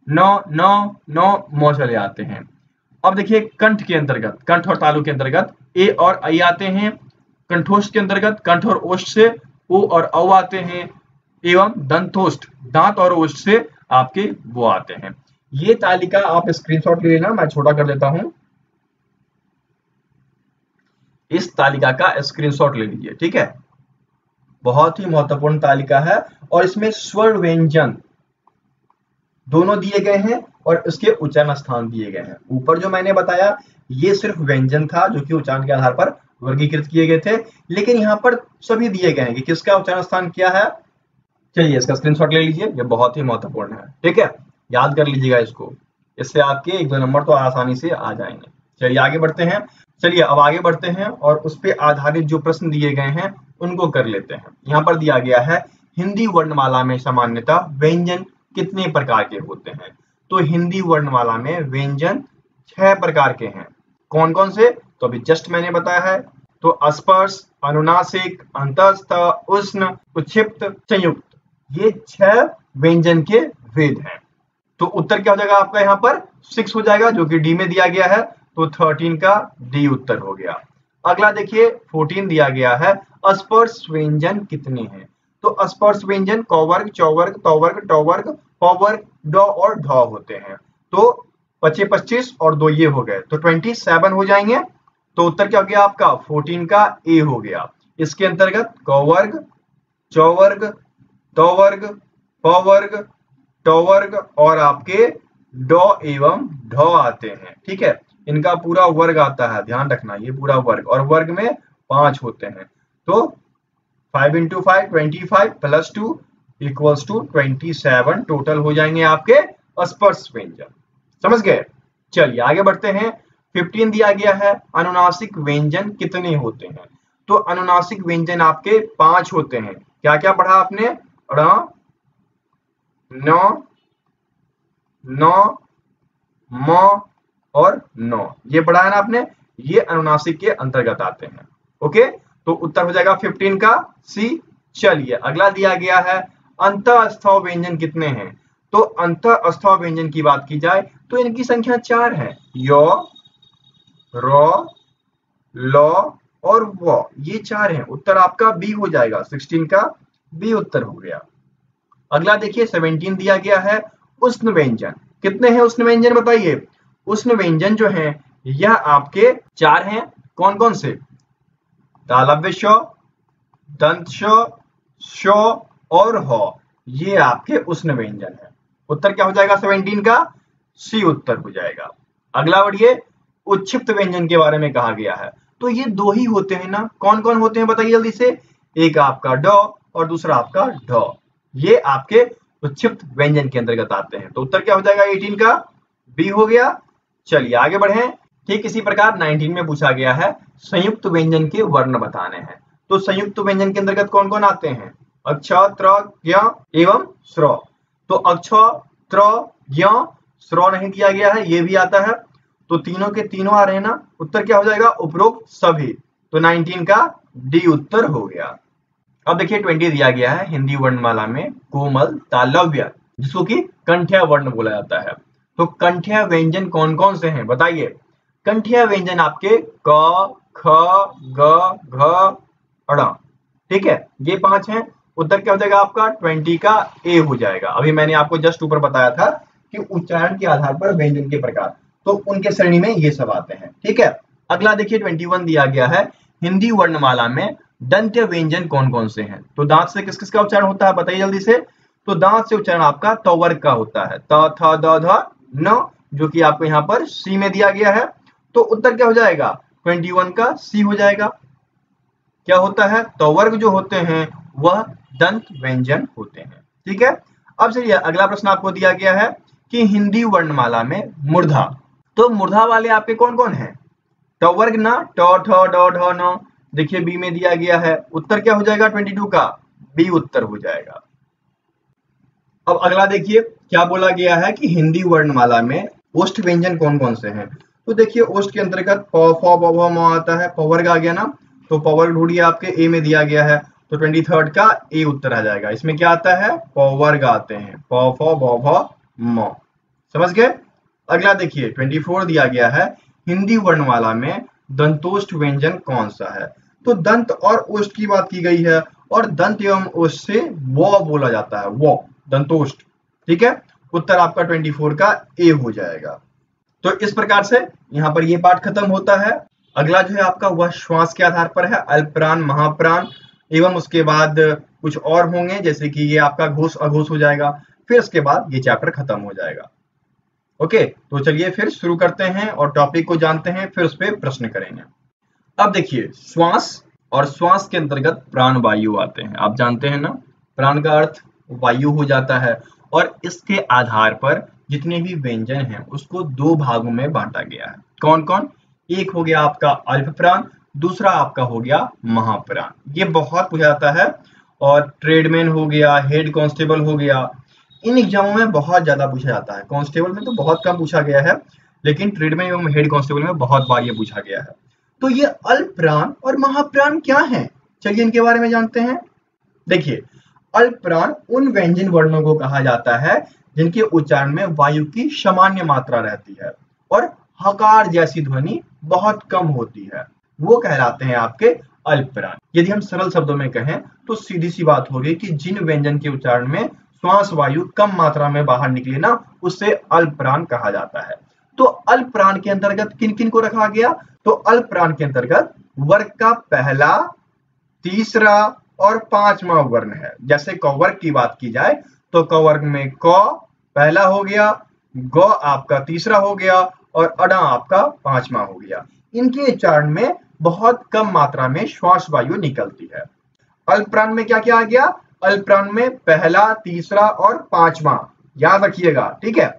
न न न म चले आते हैं। अब देखिए कंठ के अंतर्गत, कंठ और तालु के अंतर्गत ए और ऐ आते हैं। कंठोष्ठ के अंतर्गत कंठ और ओष्ठ से ओ और औ आते हैं एवं दंतोष्ठ दांत और ओष्ठ से आपके वो आते हैं। ये तालिका आप स्क्रीनशॉट ले लेना, मैं छोटा कर देता हूं। इस तालिका का स्क्रीनशॉट ले लीजिए। ठीक है, बहुत ही महत्वपूर्ण तालिका है और इसमें स्वर व्यंजन दोनों दिए गए हैं और उसके उच्चारण स्थान दिए गए हैं। ऊपर जो मैंने बताया ये सिर्फ व्यंजन था जो कि उच्चारण के आधार पर वर्गीकृत किए गए थे, लेकिन यहाँ पर सभी दिए गए हैं कि किसका उच्चारण स्थान क्या है। चलिए इसका स्क्रीनशॉट ले लीजिए, ये बहुत ही महत्वपूर्ण है। ठीक है, याद कर लीजिएगा इसको, इससे आपके 1-2 नंबर तो आसानी से आ जाएंगे। चलिए आगे बढ़ते हैं। चलिए अब आगे बढ़ते हैं और उस पर आधारित जो प्रश्न दिए गए हैं उनको कर लेते हैं। यहाँ पर दिया गया है हिंदी वर्णमाला में सामान्यतः व्यंजन कितने प्रकार के होते हैं। तो हिंदी वर्णमाला में व्यंजन 6 प्रकार के हैं। कौन कौन से, तो अभी जस्ट मैंने बताया है। तो अस्पर्श, अनुनासिक, अंतस्थ, उष्ण, उच्छिप्त, संयुक्त, ये 6 व्यंजन के भेद हैं। तो उत्तर क्या हो जाएगा आपका, यहाँ पर 6 हो जाएगा जो कि डी में दिया गया है, तो 13 का डी उत्तर हो गया। अगला देखिए 14 दिया गया है अस्पर्श व्यंजन कितने हैं। तो अस्पर्श व्यंजन क वर्ग, च वर्ग, त वर्ग, ट वर्ग, प वर्ग, ड और ढ होते हैं। तो 25 और 2 ये हो गए तो 27 हो जाएंगे। तो उत्तर क्या हो गया आपका, 14 का ए हो गया। इसके अंतर्गत क वर्ग, च वर्ग, त वर्ग, प वर्ग, ट वर्ग और आपके ड एवं ढ आते हैं। ठीक है, इनका पूरा वर्ग आता है, ध्यान रखना ये पूरा वर्ग, और वर्ग में 5 होते हैं। तो 5 × 5 25 + 2 = 27 टोटल हो जाएंगे आपके अस्पर्श व्यंजन। समझ गए। चलिए आगे बढ़ते हैं। 15 दिया गया है अनुनासिक व्यंजन कितने होते हैं। तो अनुनासिक व्यंजन आपके 5 होते हैं। क्या क्या पढ़ा आपने, ण, न, न, म और न, ये पढ़ा है ना आपने, ये अनुनासिक के अंतर्गत आते हैं। ओके, तो उत्तर हो जाएगा 15 का सी। चलिए अगला दिया गया है अंतःस्थाव व्यंजन कितने हैं। तो अंतःस्थाव व्यंजन की बात की जाए तो इनकी संख्या 4 है, य, र, ल और व, ये 4 हैं। उत्तर आपका बी हो जाएगा, 16 का बी उत्तर हो गया। अगला देखिए 17 दिया गया है उष्ण व्यंजन कितने हैं। उष्ण व्यंजन बताइए। उष्ण व्यंजन जो हैं यह आपके 4 हैं। कौन कौन से, तालव्य श, दंत श और ह, ये आपके उष्ण व्यंजन है। उत्तर क्या हो जाएगा 17 का? सी उत्तर हो जाएगा। अगला बढ़िए, उच्छिष्ट व्यंजन के बारे में कहा गया है। तो ये दो ही होते हैं ना, कौन कौन होते हैं बताइए जल्दी से। एक आपका ड और दूसरा आपका ढ। ये आपके उच्छिष्ट व्यंजन के अंतर्गत आते हैं। तो उत्तर क्या हो जाएगा 18 का? बी हो गया। चलिए आगे बढ़े। ठीक इसी प्रकार 19 में पूछा गया है संयुक्त व्यंजन के वर्ण बताने हैं। तो संयुक्त व्यंजन के अंतर्गत कौन कौन आते हैं? अक्ष, त्र, ज्ञ एवं स्र। तो अक्ष, त्र, ज्ञ, स्र नहीं दिया गया है, ये भी आता है। तो तीनों के तीनों आ रहे हैं ना। उत्तर क्या हो जाएगा? उपरोक्त सभी। तो 19 का डी उत्तर हो गया। अब देखिए 20 दिया गया है हिंदी वर्णमाला में कोमल तालव्य, जिसको कि कंठ्य वर्ण बोला जाता है। तो कंठ्य व्यंजन कौन कौन से हैं बताइए। कंठ्य व्यंजन आपके क, ख, ग, घ, ण। ठीक है, ये 5 हैं। उत्तर क्या हो जाएगा आपका 20 का ए हो जाएगा। अभी मैंने आपको जस्ट ऊपर बताया था कि उच्चारण के आधार पर व्यंजन के प्रकार, तो उनके श्रेणी में ये सब आते हैं। ठीक है, अगला देखिए 21 दिया गया है हिंदी वर्णमाला में दंत्य व्यंजन कौन कौन से हैं। तो दांत से किस किस का उच्चारण होता है बताइए जल्दी से। तो दांत से उच्चारण आपका तवर्ग का होता है, त, थ, द, ध, न, जो कि आपको यहाँ पर सी में दिया गया है। तो उत्तर क्या हो जाएगा 21 का सी हो जाएगा। क्या होता है? तवर्ग जो होते हैं वह दंत व्यंजन होते हैं। ठीक है, अब चलिए अगला प्रश्न आपको दिया गया है कि हिंदी वर्णमाला में मूर्धा। तो मूर्धा वाले आपके कौन कौन हैं? टवर्ग ना, ट, ठ, ड, ढ, न। देखिए बी में दिया गया है। उत्तर क्या हो जाएगा 22 का? बी उत्तर हो जाएगा। अब अगला देखिए क्या बोला गया है कि हिंदी वर्णमाला में ओष्ठ व्यंजन कौन कौन से हैं। तो देखिए ओष्ठ के अंतर्गत प, फ, ब, भ, म आता है। पवर्ग आ गया ना, तो पवर्ग ढूंढिए, आपके ए में दिया गया है। तो 23 का ए उत्तर आ जाएगा। इसमें क्या आता है? पवर्ग आते हैं, प, फ, ब, भ, म। समझ गए। अगला देखिए 24 दिया गया है हिंदी वर्णमाला में दंतोष्ठ व्यंजन कौन सा है। तो दंत और ओष्ठ की बात की गई है, और दंत एवं ओष्ठ से वो बोला जाता है, वो दंतोष्ठ। ठीक है, उत्तर आपका 24 का ए हो जाएगा। तो इस प्रकार से यहाँ पर ये पाठ खत्म होता है। अगला जो है आपका वह श्वास के आधार पर है, अल्पप्राण, महाप्राण एवं उसके बाद कुछ और होंगे, जैसे कि ये आपका घोष अघोष हो जाएगा। फिर उसके बाद ये चैप्टर खत्म हो जाएगा। ओके, तो चलिए फिर शुरू करते हैं और टॉपिक को जानते हैं, फिर उस पर प्रश्न करेंगे। अब देखिए श्वास, और श्वास के अंतर्गत प्राण वायु आते हैं। आप जानते हैं ना, प्राण का अर्थ वायु हो जाता है। और इसके आधार पर जितने भी व्यंजन हैं उसको दो भागों में बांटा गया है। कौन कौन? एक हो गया आपका अल्प प्राण, दूसरा आपका हो गया महाप्राण। ये बहुत पूछा जाता है, और ट्रेडमैन हो गया, हेड कांस्टेबल हो गया, इन एग्जामों में बहुत ज्यादा पूछा जाता है। कांस्टेबल में तो बहुत कम पूछा गया है, लेकिन ट्रेडमैन एवं हेड कांस्टेबल में बहुत बार ये पूछा गया है। तो ये अल्प प्राण और महाप्राण क्या है, चलिए इनके बारे में जानते हैं। देखिए अल्प प्राण उन व्यंजन वर्णों को कहा जाता है जिनके उच्चारण में वायु की सामान्य मात्रा रहती है और हकार जैसी ध्वनि बहुत कम होती है, वो कहलाते हैं आपके अल्प प्राण। यदि हम सरल शब्दों में कहें तो सीधी सी बात होगी कि जिन व्यंजन के उच्चारण में श्वास वायु कम मात्रा में बाहर निकले ना, उससे अल्प प्राण कहा जाता है। तो अल्प प्राण के अंतर्गत किन किन को रखा गया? तो अल्प प्राण के अंतर्गत वर्ग का पहला, तीसरा और पांचवा वर्ण है। जैसे कवर्ग की बात की जाए तो कवर्ग में क पहला हो गया, ग आपका तीसरा हो गया और अड़ा आपका पांचवा हो गया। इनके उच्चारण में बहुत कम मात्रा में श्वास वायु निकलती है। अल्प प्राण में क्या क्या आ गया? अल्प प्राण में पहला, तीसरा और पांचवा, याद रखिएगा। ठीक है,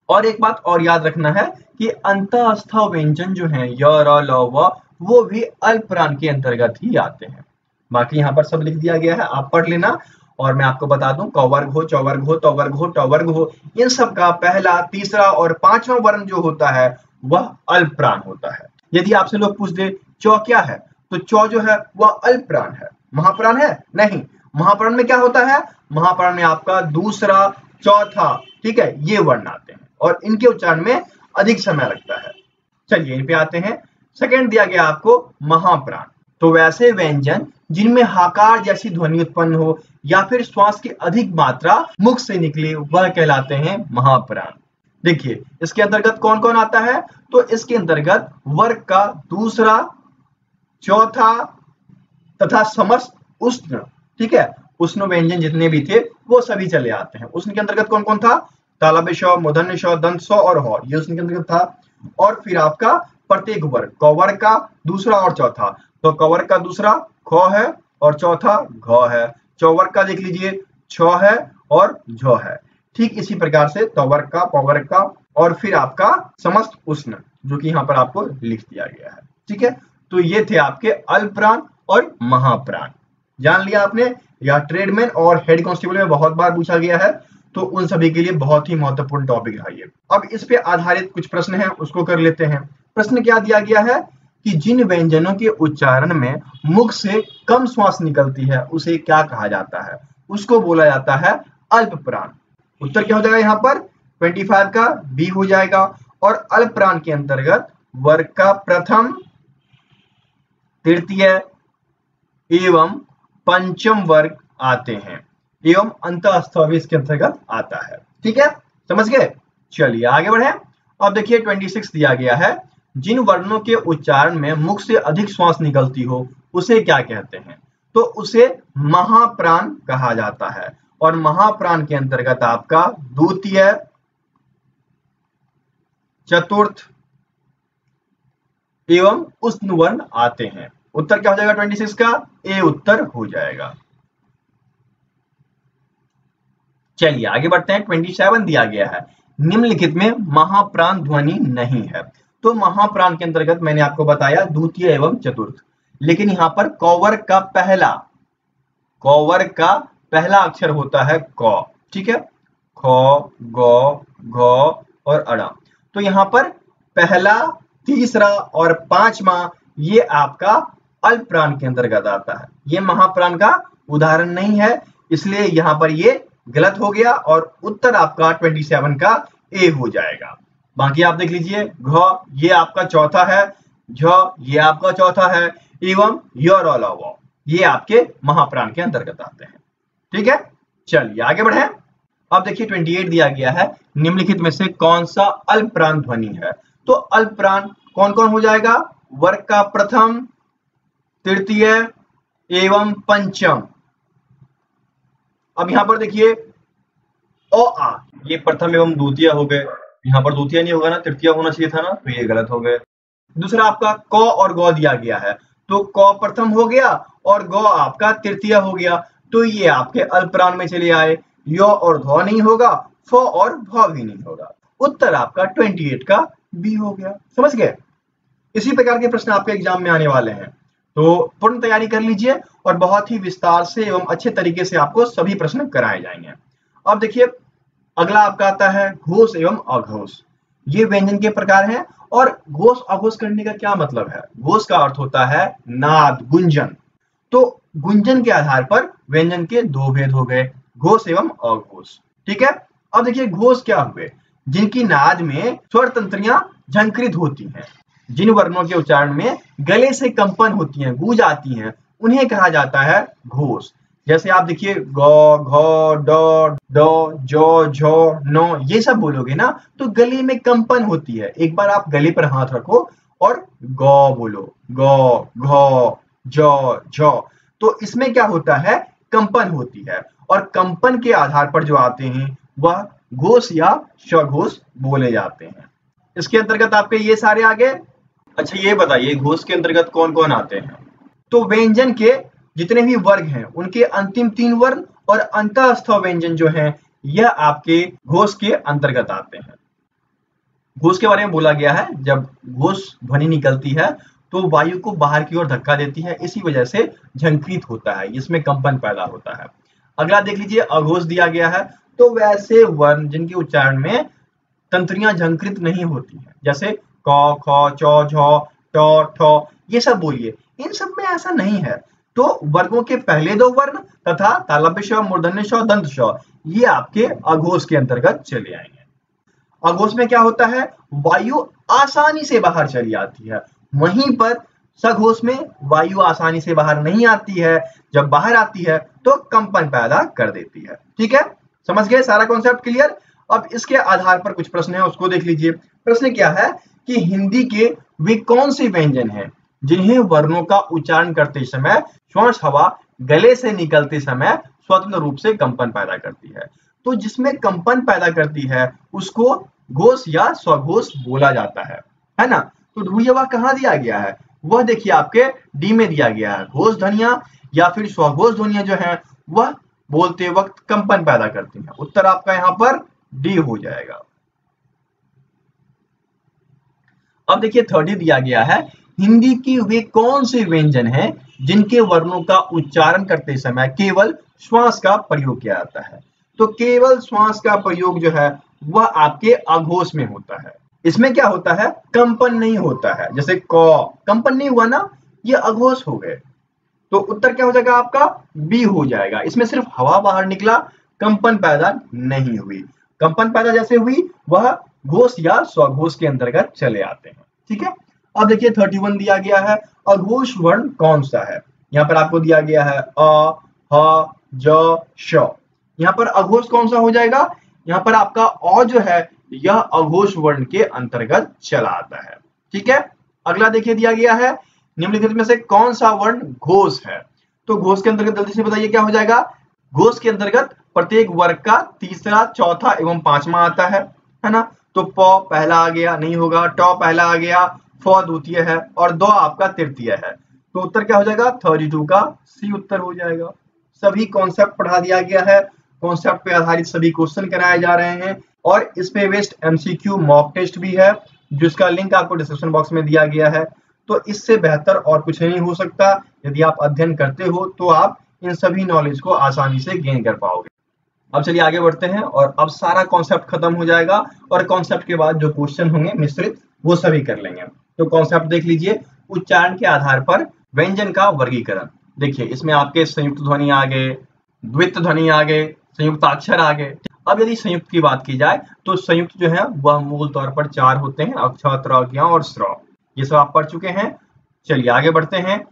और एक बात और याद रखना है कि अंतःस्थ व्यंजन जो है य, र, ल, व, वो भी अल्प प्राण के अंतर्गत ही आते हैं। बाकी यहाँ पर सब लिख दिया गया है, आप पढ़ लेना। और मैं आपको बता दूं, कवर्ग हो, चौवर्ग हो, तवर्ग हो, टवर्ग हो, इन सब का पहला, तीसरा और पांचवा वर्ण जो होता है वह अल्प प्राण होता है। यदि आपसे लोग पूछ दे चौ क्या है, तो चौ जो है वह अल्प प्राण है। महाप्राण है नहीं। महाप्राण में क्या होता है? महाप्राण में आपका दूसरा, चौथा, ठीक है, ये वर्ण आते हैं और इनके उच्चारण में अधिक समय लगता है। चलिए इन पे आते हैं। सेकंड दिया गया आपको महाप्राण। तो वैसे व्यंजन जिनमें हाकार जैसी ध्वनि उत्पन्न हो या फिर श्वास की अधिक मात्रा मुख से निकले, वह कहलाते हैं महाप्राण। देखिए इसके अंतर्गत कौन कौन आता है? तो इसके अंतर्गत वर्ग का दूसरा, चौथा तथा समस्त उष्ण, ठीक है, उष्ण व्यंजन जितने भी थे वो सभी चले आते हैं। उष्ण के अंतर्गत कौन कौन था? तालव्य श, मूर्धन्य ष, दंत स और ह, ये उष्ण के अंतर्गत था। और फिर आपका प्रत्येक वर्ग, क वर्ग का दूसरा और चौथा, तो क वर्ग का दूसरा ख है और चौथा घ है। च वर्ग का देख लीजिए छ है और झ है। ठीक इसी प्रकार से त वर्ग का, प वर्ग का और फिर आपका समस्त उष्ण, जो कि यहाँ पर आपको लिख दिया गया है। ठीक है, तो ये थे आपके अल्पप्राण और महाप्राण। जान लिया आपने, या ट्रेडमैन और हेड कांस्टेबल में बहुत बार पूछा गया है, तो उन सभी के लिए बहुत ही महत्वपूर्ण टॉपिक रहा ये। अब इस पे आधारित कुछ प्रश्न हैं, उसको कर लेते हैं। प्रश्न क्या दिया गया है कि जिन व्यंजनों के उच्चारण में मुख से कम श्वास निकलती है उसे क्या कहा जाता है? उसको बोला जाता है अल्पप्राण। उत्तर क्या हो जाएगा यहाँ पर? 25 का बी हो जाएगा। और अल्पप्राण के अंतर्गत वर्ग का प्रथम, तृतीय एवं पंचम वर्ग आते हैं, एवं अंतःस्थ भी इसके अंतर्गत आता है। ठीक है, समझ गए? चलिए आगे बढ़े। अब देखिए 26 दिया गया है, जिन वर्णों के उच्चारण में मुख से अधिक श्वास निकलती हो उसे क्या कहते हैं? तो उसे महाप्राण कहा जाता है। और महाप्राण के अंतर्गत आपका द्वितीय, चतुर्थ एवं उष्ण वर्ण आते हैं। उत्तर क्या हो जाएगा 26 का? ए उत्तर हो जाएगा। चलिए आगे बढ़ते हैं। 27 दिया गया है, निम्नलिखित में महाप्राण ध्वनि नहीं है। तो महाप्राण के अंतर्गत मैंने आपको बताया द्वितीय एवं चतुर्थ, लेकिन यहाँ पर क वर्ग का पहला अक्षर होता है क। ठीक है, ख, ग, घ और अड़ा। तो यहाँ पर पहला, तीसरा और पांचवा ये आपका अल्पप्राण के अंतर्गत आता है। ये महाप्राण का उदाहरण नहीं है, इसलिए यहाँ पर ये गलत हो गया और उत्तर आपका 27 का ए हो जाएगा। बाकी आप देख लीजिए, घ ये आपका चौथा है, झ ये आपका चौथा है, एवं य र ल व ये आपके महाप्राण के अंतर्गत आते हैं। ठीक है, चलिए आगे बढ़े। अब देखिए 28 दिया गया है, निम्नलिखित में से कौन सा अल्पप्राण ध्वनि है? तो अल्पप्राण कौन कौन हो जाएगा? वर्ग का प्रथम, तृतीय एवं पंचम। अब यहां पर देखिए ओ आ, ये प्रथम एवं द्वितीय हो गए, यहाँ पर द्वितीय नहीं होगा ना, तृतीय होना चाहिए था ना, तो ये गलत हो गए। दूसरा आपका क और ग दिया गया है, तो क प्रथम हो गया और ग आपका तृतीय हो गया, तो ये आपके अल्पप्राण में चले आए। य और ध नहीं होगा, फ और भ भी नहीं होगा। उत्तर आपका 28 का बी हो गया। समझ गए? इसी प्रकार के प्रश्न आपके एग्जाम में आने वाले हैं, तो पूर्ण तैयारी कर लीजिए और बहुत ही विस्तार से एवं अच्छे तरीके से आपको सभी प्रश्न कराए जाएंगे। अब देखिए अगला आपका आता है घोष एवं अघोष। ये व्यंजन के प्रकार हैं। और घोष अघोष करने का क्या मतलब है? घोष का अर्थ होता है नाद, गुंजन। तो गुंजन के आधार पर व्यंजन के दो भेद हो गए, घोष एवं अघोष। ठीक है, अब देखिए घोष क्या हुए? जिनकी नाद में स्वर तंत्रियां झंकृत होती हैं, जिन वर्णों के उच्चारण में गले से कंपन होती हैं, गूंज आती हैं, उन्हें कहा जाता है घोष। जैसे आप देखिए ग, घ, ड, ड, ज, झ, न, ये सब बोलोगे ना तो गले में कंपन होती है। एक बार आप गले पर हाथ रखो और ग बोलो, ग, घ, ज, झ, तो इसमें क्या होता है? कंपन होती है। और कंपन के आधार पर जो आते हैं वह घोष या सघोष बोले जाते हैं। इसके अंतर्गत आपके ये सारे आ गए। अच्छा ये बताइए घोष के अंतर्गत कौन कौन आते हैं? तो व्यंजन के जितने भी वर्ग हैं उनके अंतिम 3 वर्ण और अंतःस्थ व्यंजन जो हैं यह आपके घोष के अंतर्गत आते हैं। घोष के बारे में बोला गया है, जब घोष ध्वनि निकलती है तो वायु को बाहर की ओर धक्का देती है, इसी वजह से झंकृत होता है, इसमें कंपन पैदा होता है। अगला देख लीजिए अघोष दिया गया है, तो वैसे वर्ण जिनके उच्चारण में तंत्रियां झंकृत नहीं होती हैं, जैसे क, ख, च, झ, ट, ठ, ये सब बोलिए। इन सब में ऐसा नहीं है। तो वर्गों के पहले 2 वर्ण तथा तालव्य श, मूर्धन्य श, दंत श ये आपके अघोष के अंतर्गत चले आएंगे। अघोष में क्या होता है? वायु आसानी से बाहर चली आती है, वहीं पर सघोष में वायु आसानी से बाहर नहीं आती है, जब बाहर आती है तो कंपन पैदा कर देती है। ठीक है, समझ गए? सारा कॉन्सेप्ट क्लियर? अब इसके आधार पर कुछ प्रश्न है, उसको देख लीजिए। प्रश्न क्या है कि हिंदी के वे कौन से व्यंजन हैं जिन्हें वर्णों का उच्चारण करते समय श्वास हवा गले से निकलते समय स्वतंत्र रूप से कंपन पैदा करती है। तो जिसमें कंपन पैदा करती है उसको घोष या स्वघोष बोला जाता है ना। तो ध्रुवीय वाक्य कहाँ दिया गया है, वह देखिए आपके डी में दिया गया है। घोष ध्वनियां या फिर स्वघोष ध्वनियां जो है वह बोलते वक्त कंपन पैदा करती हैं। उत्तर आपका यहाँ पर डी हो जाएगा। अब देखिए 30 दिया गया है, हिंदी की वे कौन से व्यंजन हैं जिनके वर्णों का उच्चारण करते समय केवल श्वास का प्रयोग किया जाता है। तो केवल श्वास का प्रयोग जो है वह आपके अघोष में होता है। इसमें क्या होता है, कंपन नहीं होता है। जैसे क कंपन नहीं हुआ ना, ये अघोष हो गए। तो उत्तर क्या हो जाएगा आपका, बी हो जाएगा। इसमें सिर्फ हवा बाहर निकला, कंपन पैदा नहीं हुई। कंपन पैदा जैसे हुई वह घोष या स्वघोष के अंतर्गत चले आते हैं। ठीक है। अब देखिए 31 दिया गया है, अघोष वर्ण कौन सा है। यहाँ पर आपको दिया गया है अ, ह, ज, श। यहाँ पर अघोष कौन सा हो जाएगा, यहाँ पर आपका अ जो है यह अघोष वर्ण के अंतर्गत चला आता है। ठीक है। अगला देखिए दिया गया है, निम्नलिखित में से कौन सा वर्ण घोष है। तो घोष के अंतर्गत जल्दी से बताइए क्या हो जाएगा। घोष के अंतर्गत प्रत्येक वर्ग का तीसरा, चौथा एवं पांचवा आता है ना। तो प पहला आ गया, नहीं होगा। ट पहला आ गया, फ द्वितीय है और द आपका तृतीय है। तो उत्तर क्या हो जाएगा, 32 का सी उत्तर हो जाएगा। सभी कॉन्सेप्ट पढ़ा दिया गया है, कॉन्सेप्ट पे आधारित सभी क्वेश्चन कराए जा रहे हैं और इस पे बेस्ड एमसीक्यू मॉक टेस्ट भी है जिसका लिंक आपको डिस्क्रिप्शन बॉक्स में दिया गया है। तो इससे बेहतर और कुछ नहीं हो सकता। यदि आप अध्ययन करते हो तो आप इन सभी नॉलेज को आसानी से गेन कर पाओगे। अब चलिए आगे बढ़ते हैं और अब सारा कॉन्सेप्ट खत्म हो जाएगा और कॉन्सेप्ट के बाद जो क्वेश्चन होंगे मिश्रित वो सभी कर लेंगे। तो कॉन्सेप्ट देख लीजिए, उच्चारण के आधार पर व्यंजन का वर्गीकरण। देखिए इसमें आपके संयुक्त ध्वनि आ गए, द्वित्व ध्वनि आ गए, संयुक्ताक्षर आ गए। अब यदि संयुक्त की बात की जाए तो संयुक्त जो है वह मूल तौर पर 4 होते हैं, अक्ष, त्र, ज्ञ और स्र। ये सब आप पढ़ चुके हैं। चलिए आगे बढ़ते हैं।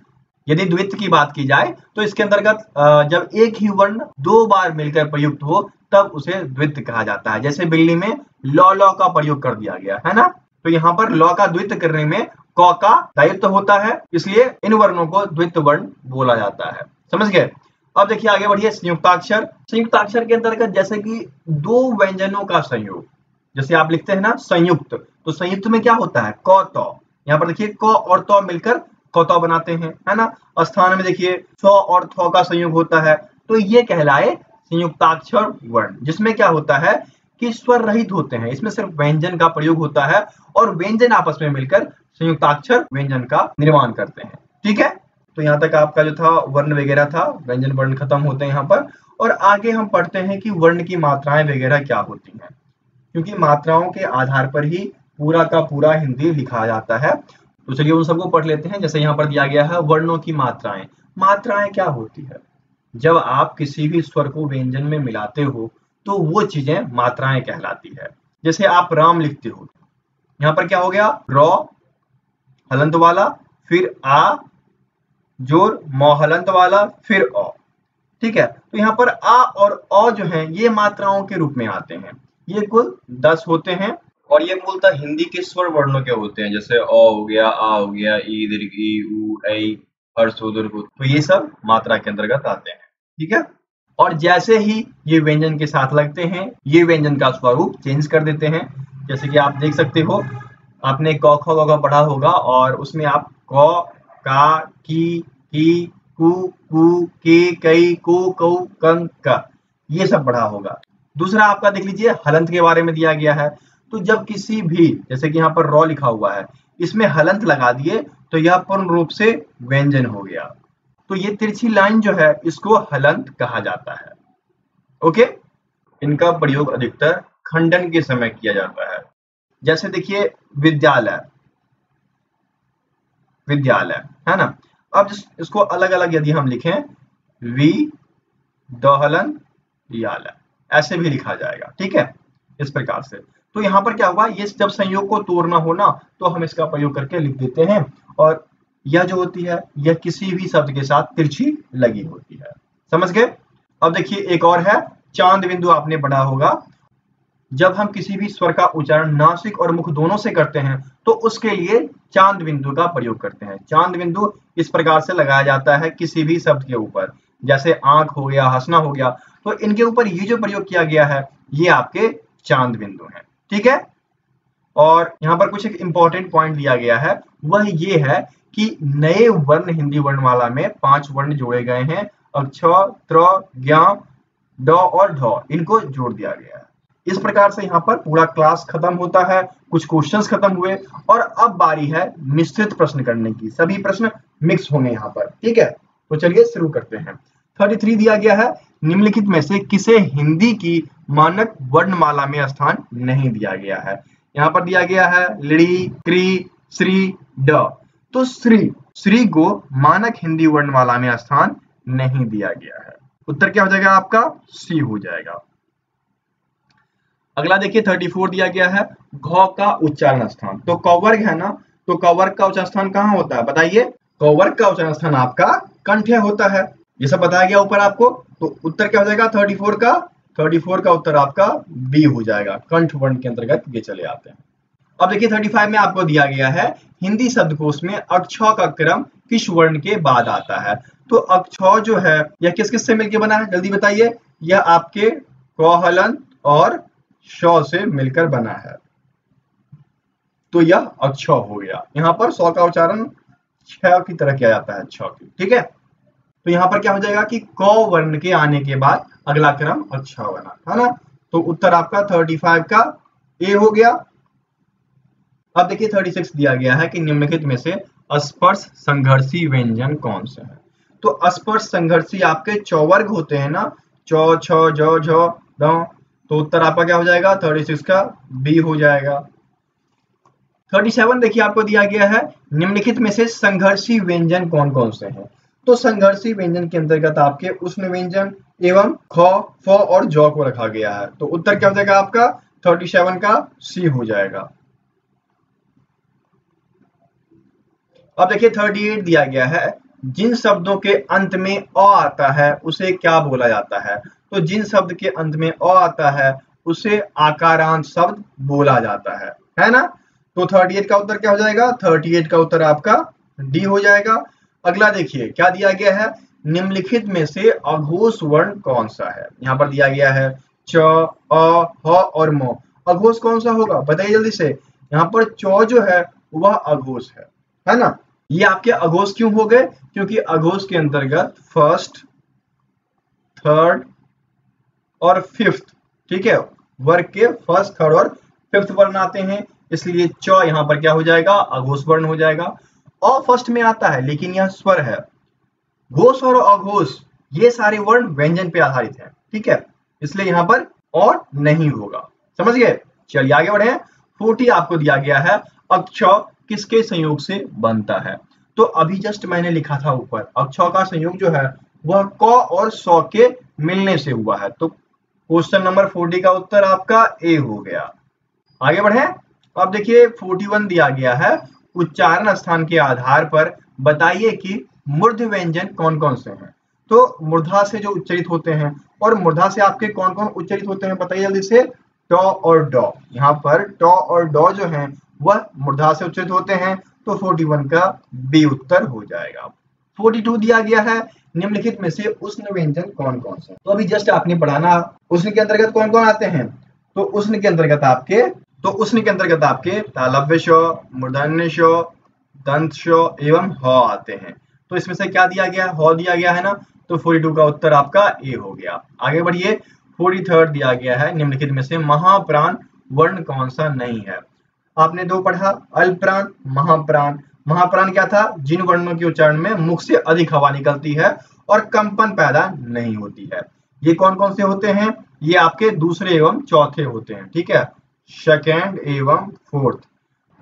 यदि द्वित्व की बात की जाए तो इसके अंतर्गत जब एक ही वर्ण 2 बार मिलकर प्रयुक्त हो तब उसे द्वित्व कहा जाता है। जैसे बिल्ली में ल का प्रयोग कर दिया गया है ना, तो यहाँ पर ल का द्वित्व करने में क का दायित्व होता है, इसलिए इन वर्णों को द्वित्व वर्ण बोला जाता है। समझ गए। अब देखिए आगे बढ़िए, संयुक्ताक्षर। संयुक्ताक्षर के अंतर्गत जैसे कि 2 व्यंजनों का संयोग, जैसे आप लिखते हैं ना संयुक्त, तो संयुक्त में क्या होता है, क त। यहाँ पर देखिए क और त मिलकर कौता बनाते हैं, है ना। स्थान में देखिए स और थ का संयोग होता है, तो ये कहलाए संयुक्ताक्षर वर्ण, जिसमें क्या होता है कि स्वर रहित होते हैं। इसमें सिर्फ व्यंजन का प्रयोग होता है और व्यंजन आपस में मिलकर संयुक्ताक्षर व्यंजन का निर्माण करते हैं। ठीक है। तो यहाँ तक आपका जो था वर्ण वगैरह था, व्यंजन वर्ण खत्म होते हैं यहाँ पर। और आगे हम पढ़ते हैं कि वर्ण की मात्राएं वगैरह क्या होती हैं, क्योंकि मात्राओं के आधार पर ही पूरा का पूरा हिंदी लिखा जाता है। तो चलिए उन सबको पढ़ लेते हैं। जैसे यहाँ पर दिया गया है वर्णों की मात्राएं। मात्राएं क्या होती है, जब आप किसी भी स्वर को व्यंजन में मिलाते हो तो वो चीजें मात्राएं कहलाती है। जैसे आप राम लिखते हो, यहाँ पर क्या हो गया, र हलंत वाला, फिर आ जोर म हलंत वाला, फिर अ। ठीक है। तो यहाँ पर आ और अ जो है ये मात्राओं के रूप में आते हैं। ये कुल 10 होते हैं और ये मूलतः हिंदी के स्वर वर्णों के होते हैं। जैसे अ हो गया, आ हो गया, ई दीर्घ ई, उ, ऐ, हर्ष, उ, दीर्घ उ। तो ये सब मात्रा के अंतर्गत आते हैं। ठीक है। और जैसे ही ये व्यंजन के साथ लगते हैं ये व्यंजन का स्वरूप चेंज कर देते हैं। जैसे कि आप देख सकते हो, आपने क ख ग घ पढ़ा होगा और उसमें आप क, का, की, कु, कु, के, कई, को, कौ, कं, क ये सब पढ़ा होगा। दूसरा आपका देख लीजिए हलंत के बारे में दिया गया है। तो जब किसी भी, जैसे कि यहाँ पर र लिखा हुआ है, इसमें हलंत लगा दिए तो यह पूर्ण रूप से व्यंजन हो गया। तो ये तिरछी लाइन जो है इसको हलंत कहा जाता है। ओके। इनका प्रयोग अधिकतर खंडन के समय किया जाता है। जैसे देखिए विद्यालय, विद्यालय है ना। अब इसको अलग अलग यदि हम लिखें, वि द हलन यालय, ऐसे भी लिखा जाएगा। ठीक है, इस प्रकार से। तो यहाँ पर क्या हुआ, ये जब संयोग को तोड़ना हो ना तो हम इसका प्रयोग करके लिख देते हैं और यह जो होती है यह किसी भी शब्द के साथ तिरछी लगी होती है। समझ गए। अब देखिए एक और है चांद बिंदु, आपने पढ़ा होगा। जब हम किसी भी स्वर का उच्चारण नासिक और मुख दोनों से करते हैं तो उसके लिए चांद बिंदु का प्रयोग करते हैं। चांद बिंदु इस प्रकार से लगाया जाता है किसी भी शब्द के ऊपर। जैसे आंख हो गया, हंसना हो गया, तो इनके ऊपर ये जो प्रयोग किया गया है ये आपके चांद बिंदु हैं। ठीक है, और यहाँ पर कुछ एक इंपॉर्टेंट पॉइंट दिया गया है, वह ये है कि नए वर्ण हिंदी वर्णमाला में 5 वर्ण जोड़े गए हैं, अक्ष, त्र, ज्ञ, ड और ढ, इनको जोड़ दिया गया है। इस प्रकार से यहाँ पर पूरा क्लास खत्म होता है, कुछ क्वेश्चंस खत्म हुए और अब बारी है मिश्रित प्रश्न करने की। सभी प्रश्न मिक्स होंगे यहाँ पर। ठीक है, तो चलिए शुरू करते हैं। 33 दिया गया है, निम्नलिखित में से किसे हिंदी की मानक वर्णमाला में स्थान नहीं दिया गया है। यहाँ पर दिया गया है ली, क्री, श्री, ड। तो श्री को मानक हिंदी वर्णमाला में स्थान नहीं दिया गया है। उत्तर क्या हो जाएगा आपका? सी हो जाएगा। अगला देखिए 34 दिया गया है, घ का उच्चारण स्थान। तो कवर्ग है ना, तो कवर्ग का उच्चारण स्थान कहाँ होता है बताइए? कवर्ग का उच्चारण स्थान आपका कंठ होता है, ये सब बताया गया ऊपर आपको। तो उत्तर क्या हो जाएगा 34 का? 34 का उत्तर आपका बी हो जाएगा, कंठ वर्ण के अंतर्गत ये चले आते हैं। अब देखिए 35 में आपको दिया गया है, हिंदी शब्दकोश में अक्ष का क्रम किस वर्ण के बाद आता है। तो अक्ष जो है यह किस किस से मिलकर बना है, जल्दी बताइए? यह आपके क, हलंत और श से मिलकर बना है, तो यह अक्ष हो गया। यहाँ पर स का उच्चारण छ की तरह किया जाता है, छ की। ठीक है, तो यहाँ पर क्या हो जाएगा कि क वर्ण के आने के बाद अगला क्रम अक्ष बना, है ना। तो उत्तर आपका 35 का ए हो गया। अब देखिए 36 दिया गया है कि निम्नलिखित में से स्पर्श संघर्षी व्यंजन कौन से हैं। तो स्पर्श संघर्षी आपके चौवर्ग होते हैं ना, चौ, छ, ज, झ, द। तो उत्तर आपका क्या हो जाएगा? 36 का बी हो जाएगा। 37 देखिए आपको दिया गया है, निम्नलिखित में से संघर्षी व्यंजन कौन कौन से हैं। तो संघर्षी व्यंजन के अंतर्गत आपके उष्ण व्यंजन एवं ख, फ और ज को रखा गया है। तो उत्तर क्या हो जाएगा आपका? 37 का सी हो जाएगा। अब देखिए 38 दिया गया है, जिन शब्दों के अंत में अ आता है उसे क्या बोला जाता है। तो जिन शब्द के अंत में अ आता है उसे आकारांत शब्द बोला जाता है ना। तो 38 का उत्तर क्या हो जाएगा? 38 का उत्तर आपका डी हो जाएगा। अगला देखिए क्या दिया गया है, निम्नलिखित में से अघोष वर्ण कौन सा है। यहाँ पर दिया गया है च, अ, ह और म। अघोष कौन सा होगा बताइए जल्दी से? यहाँ पर च जो है वह अघोष है ना। ये आपके अघोष क्यों हो गए? क्योंकि अघोष के अंतर्गत फर्स्ट, थर्ड और फिफ्थ, ठीक है, वर्ग के फर्स्ट, थर्ड और फिफ्थ वर्ण आते हैं, इसलिए च यहाँ पर क्या हो जाएगा? अघोष वर्ण हो जाएगा। अ फर्स्ट में आता है लेकिन यह स्वर है। घोष और अघोष ये सारे वर्ण व्यंजन पे आधारित है, ठीक है, इसलिए यहाँ पर और नहीं होगा। समझ गए? चलिए आगे बढ़े। 40 आपको दिया गया है, अक्ष किसके संयोग से बनता है। तो अभी जस्ट मैंने लिखा था ऊपर, अक्ष का संयोग जो है वह क और स के मिलने से हुआ है। तो क्वेश्चन नंबर 40 का उत्तर आपका ए हो गया। आगे बढ़े। अब देखिए 41 दिया गया है, उच्चारण स्थान के आधार पर बताइए कि मूर्ध व्यंजन कौन कौन से हैं। तो मूर्धा से जो उच्चरित होते हैं, और मूर्धा से आपके कौन कौन उच्चरित होते हैं बताइए जल्दी से? ट और ड। यहाँ पर ट और ड जो हैं वह मूर्धा से उच्चरित होते हैं, तो 41 का बी उत्तर हो जाएगा। 42 दिया गया है, निम्नलिखित में से उष्ण व्यंजन कौन कौन से। तो अभी जस्ट आपने पढ़ाना, उष्ण के अंतर्गत कौन कौन आते हैं। तो उष्ण के अंतर्गत आपके तालव्य श, मूर्धन्य श, दंत श एवं ह आते हैं। तो इसमें से क्या दिया गया? ह दिया गया है ना। तो 42 का उत्तर आपका ए हो गया। आगे बढ़िए। 43 दिया गया है, निम्नलिखित में से महाप्राण वर्ण कौन सा नहीं है। आपने दो पढ़ा, अल्पप्राण, महाप्राण। महाप्राण क्या था? जिन वर्णों के उच्चारण में मुख से अधिक हवा निकलती है और कंपन पैदा नहीं होती है। ये कौन कौन से होते हैं? ये आपके दूसरे एवं चौथे होते हैं, ठीक है, सेकेंड एवं फोर्थ।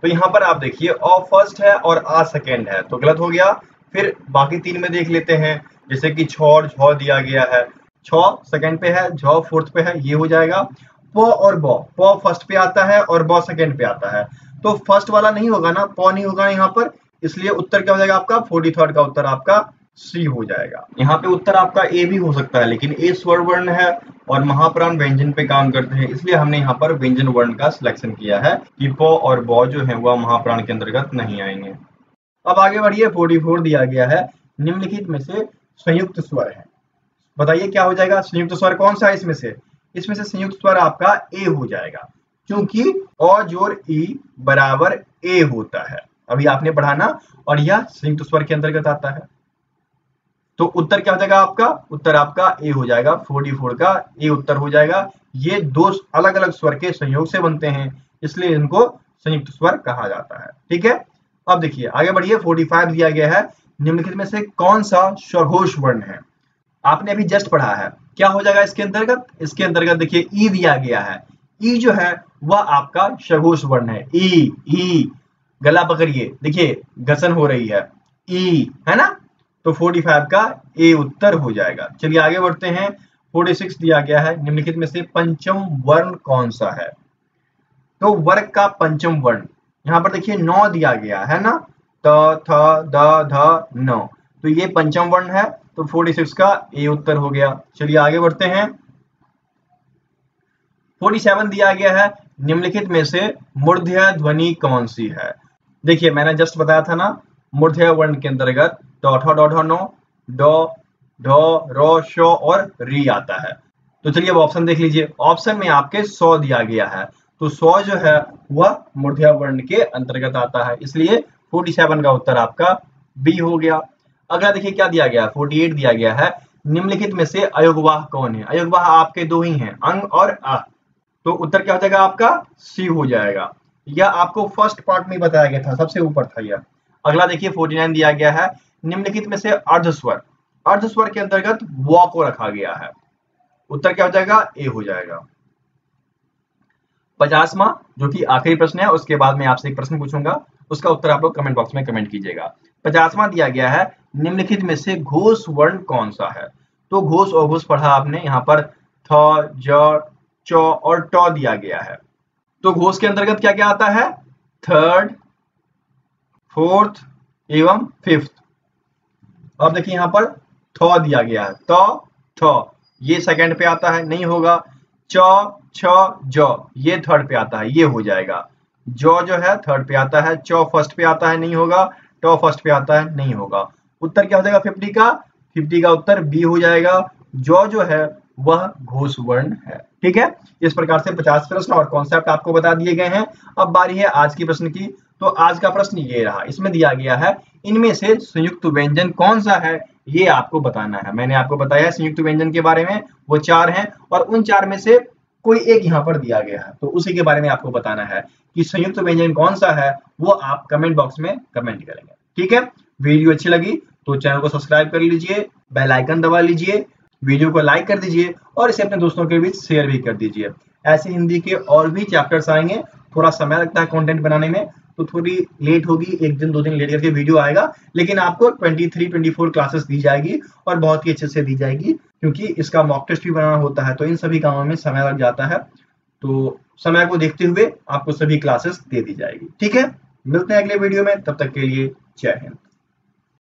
तो यहाँ पर आप देखिए अ फर्स्ट है और आ सेकेंड है, तो गलत हो गया। फिर बाकी तीन में देख लेते हैं, जैसे कि छ और झ दिया गया है, छ सेकेंड पे है, झ फोर्थ पे है, ये हो जाएगा। प और ब, प फर्स्ट पे आता है और ब सेकेंड पे आता है, तो फर्स्ट वाला नहीं होगा ना, प नहीं होगा यहाँ पर, इसलिए उत्तर क्या हो जाएगा आपका? 43 का उत्तर आपका सी हो जाएगा। यहाँ पे उत्तर आपका ए भी हो सकता है, लेकिन ए स्वर वर्ण है और महाप्राण व्यंजन पे काम करते हैं, इसलिए हमने यहाँ पर व्यंजन वर्ण का सिलेक्शन किया है कि प और ब जो है वह महाप्राण के अंतर्गत नहीं आएंगे। अब आगे बढ़िए। 44 दिया गया है, निम्नलिखित में से संयुक्त स्वर है। बताइए क्या हो जाएगा, संयुक्त स्वर कौन सा है इसमें से? इसमें से संयुक्त स्वर आपका ए हो जाएगा, क्योंकि अ जोड़ ई बराबर ए होता है, अभी आपने पढ़ा ना, और यह संयुक्त स्वर के अंतर्गत आता है। तो उत्तर क्या हो जाएगा आपका? उत्तर आपका ए हो जाएगा, 44 का ए उत्तर हो जाएगा। ये दो अलग अलग स्वर के संयोग से बनते हैं, इसलिए इनको संयुक्त स्वर कहा जाता है। ठीक है, अब देखिए आगे बढ़िए। 45 दिया गया है, निम्नलिखित में से कौन सा स्वघोष वर्ण है? आपने अभी जस्ट पढ़ा है, क्या हो जाएगा इसके अंतर्गत? इसके अंतर्गत देखिए ई दिया गया है, ई जो है वह आपका स्वघोष वर्ण है। ई ई, गला पकड़िए, देखिए घर्षण हो रही है, ई है ना, तो 45 का ए उत्तर हो जाएगा। चलिए आगे बढ़ते हैं। 46 दिया गया है, निम्नलिखित में से पंचम वर्ण कौन सा है? तो वर्ग का पंचम वर्ण यहाँ पर देखिए 9 दिया गया है ना, त थ द ध न, तो ये पंचम वर्ण है, तो 46 का ए उत्तर हो गया। चलिए आगे बढ़ते हैं। 47 दिया गया है, निम्नलिखित में से मूर्धन्य ध्वनि कौन सी है? देखिए मैंने जस्ट बताया था ना, मूर्धन्य वर्ण के अंतर्गत ट ठ ड ढ न, ड ढ र श और री आता है। तो चलिए अब ऑप्शन देख लीजिए। ऑप्शन में आपके 100 दिया गया है, तो 100 जो है वह मूर्धन्य वर्ण के अंतर्गत आता है, इसलिए 47 का उत्तर आपका बी हो गया। अगला देखिए क्या दिया गया है, 48 दिया गया है, निम्नलिखित में से अयोगवाह कौन है? अयोगवाह आपके दो ही हैं, अंग और अ, तो उत्तर क्या हो जाएगा आपका? सी हो जाएगा। यह आपको फर्स्ट पार्ट में बताया गया था, सबसे ऊपर था यह। अगला देखिए 49 दिया गया है, निम्नलिखित में से अर्धस्वर, अर्धस्वर के अंतर्गत व को रखा गया है, उत्तर क्या हो जाएगा? ए हो जाएगा। 50वां जो कि आखिरी प्रश्न है, उसके बाद मैं आपसे एक प्रश्न पूछूंगा, उसका उत्तर आप लोग कमेंट बॉक्स में कमेंट कीजिएगा। 50वां दिया गया है, निम्नलिखित में से घोष वर्ण कौन सा है? तो घोष और घोष पढ़ा आपने, यहाँ पर थ ज च और ट दिया गया है। तो घोष के अंतर्गत क्या क्या आता है? थर्ड, फोर्थ एवं फिफ्थ। अब देखिए यहाँ पर थ दिया गया है, त थ, ये सेकंड पे आता है, नहीं होगा। च छ ज, ये थर्ड पे आता है, ये हो जाएगा। जो है थर्ड पे आता है, च फर्स्ट पे आता है, नहीं होगा। ट फर्स्ट पे आता है, नहीं होगा। उत्तर क्या हो जाएगा 50 का? 50 का उत्तर बी हो जाएगा। जो है वह घोष वर्ण है। ठीक है, इस प्रकार से 50 प्रश्न और कॉन्सेप्ट आपको बता दिए गए हैं। अब बारी है आज की प्रश्न की। तो आज का प्रश्न ये रहा, इसमें दिया गया है, इनमें से संयुक्त व्यंजन कौन सा है, ये आपको बताना है। मैंने आपको बताया संयुक्त व्यंजन के बारे में, वो 4 हैं, और उन 4 में से कोई एक यहाँ पर दिया गया है, तो उसी के बारे में आपको बताना है कि संयुक्त व्यंजन कौन सा है, वो आप कमेंट बॉक्स में कमेंट करेंगे। ठीक है, वीडियो अच्छी लगी तो चैनल को सब्सक्राइब कर लीजिए, बेल आइकन दबा लीजिए, वीडियो को लाइक कर दीजिए और इसे अपने दोस्तों के बीच शेयर भी कर दीजिए। ऐसे हिंदी के और भी चैप्टर्स आएंगे, थोड़ा समय लगता है कंटेंट बनाने में, तो थोड़ी लेट होगी, एक दिन 2 दिन लेट करके वीडियो आएगा, लेकिन आपको 23-24 क्लासेस दी जाएगी और बहुत ही अच्छे से दी जाएगी, क्योंकि इसका मॉक टेस्ट भी बनाना होता है, तो इन सभी कामों में समय लग जाता है, तो समय को देखते हुए आपको सभी क्लासेस दे दी जाएगी। ठीक है, मिलते हैं अगले वीडियो में, तब तक के लिए जय हिंद।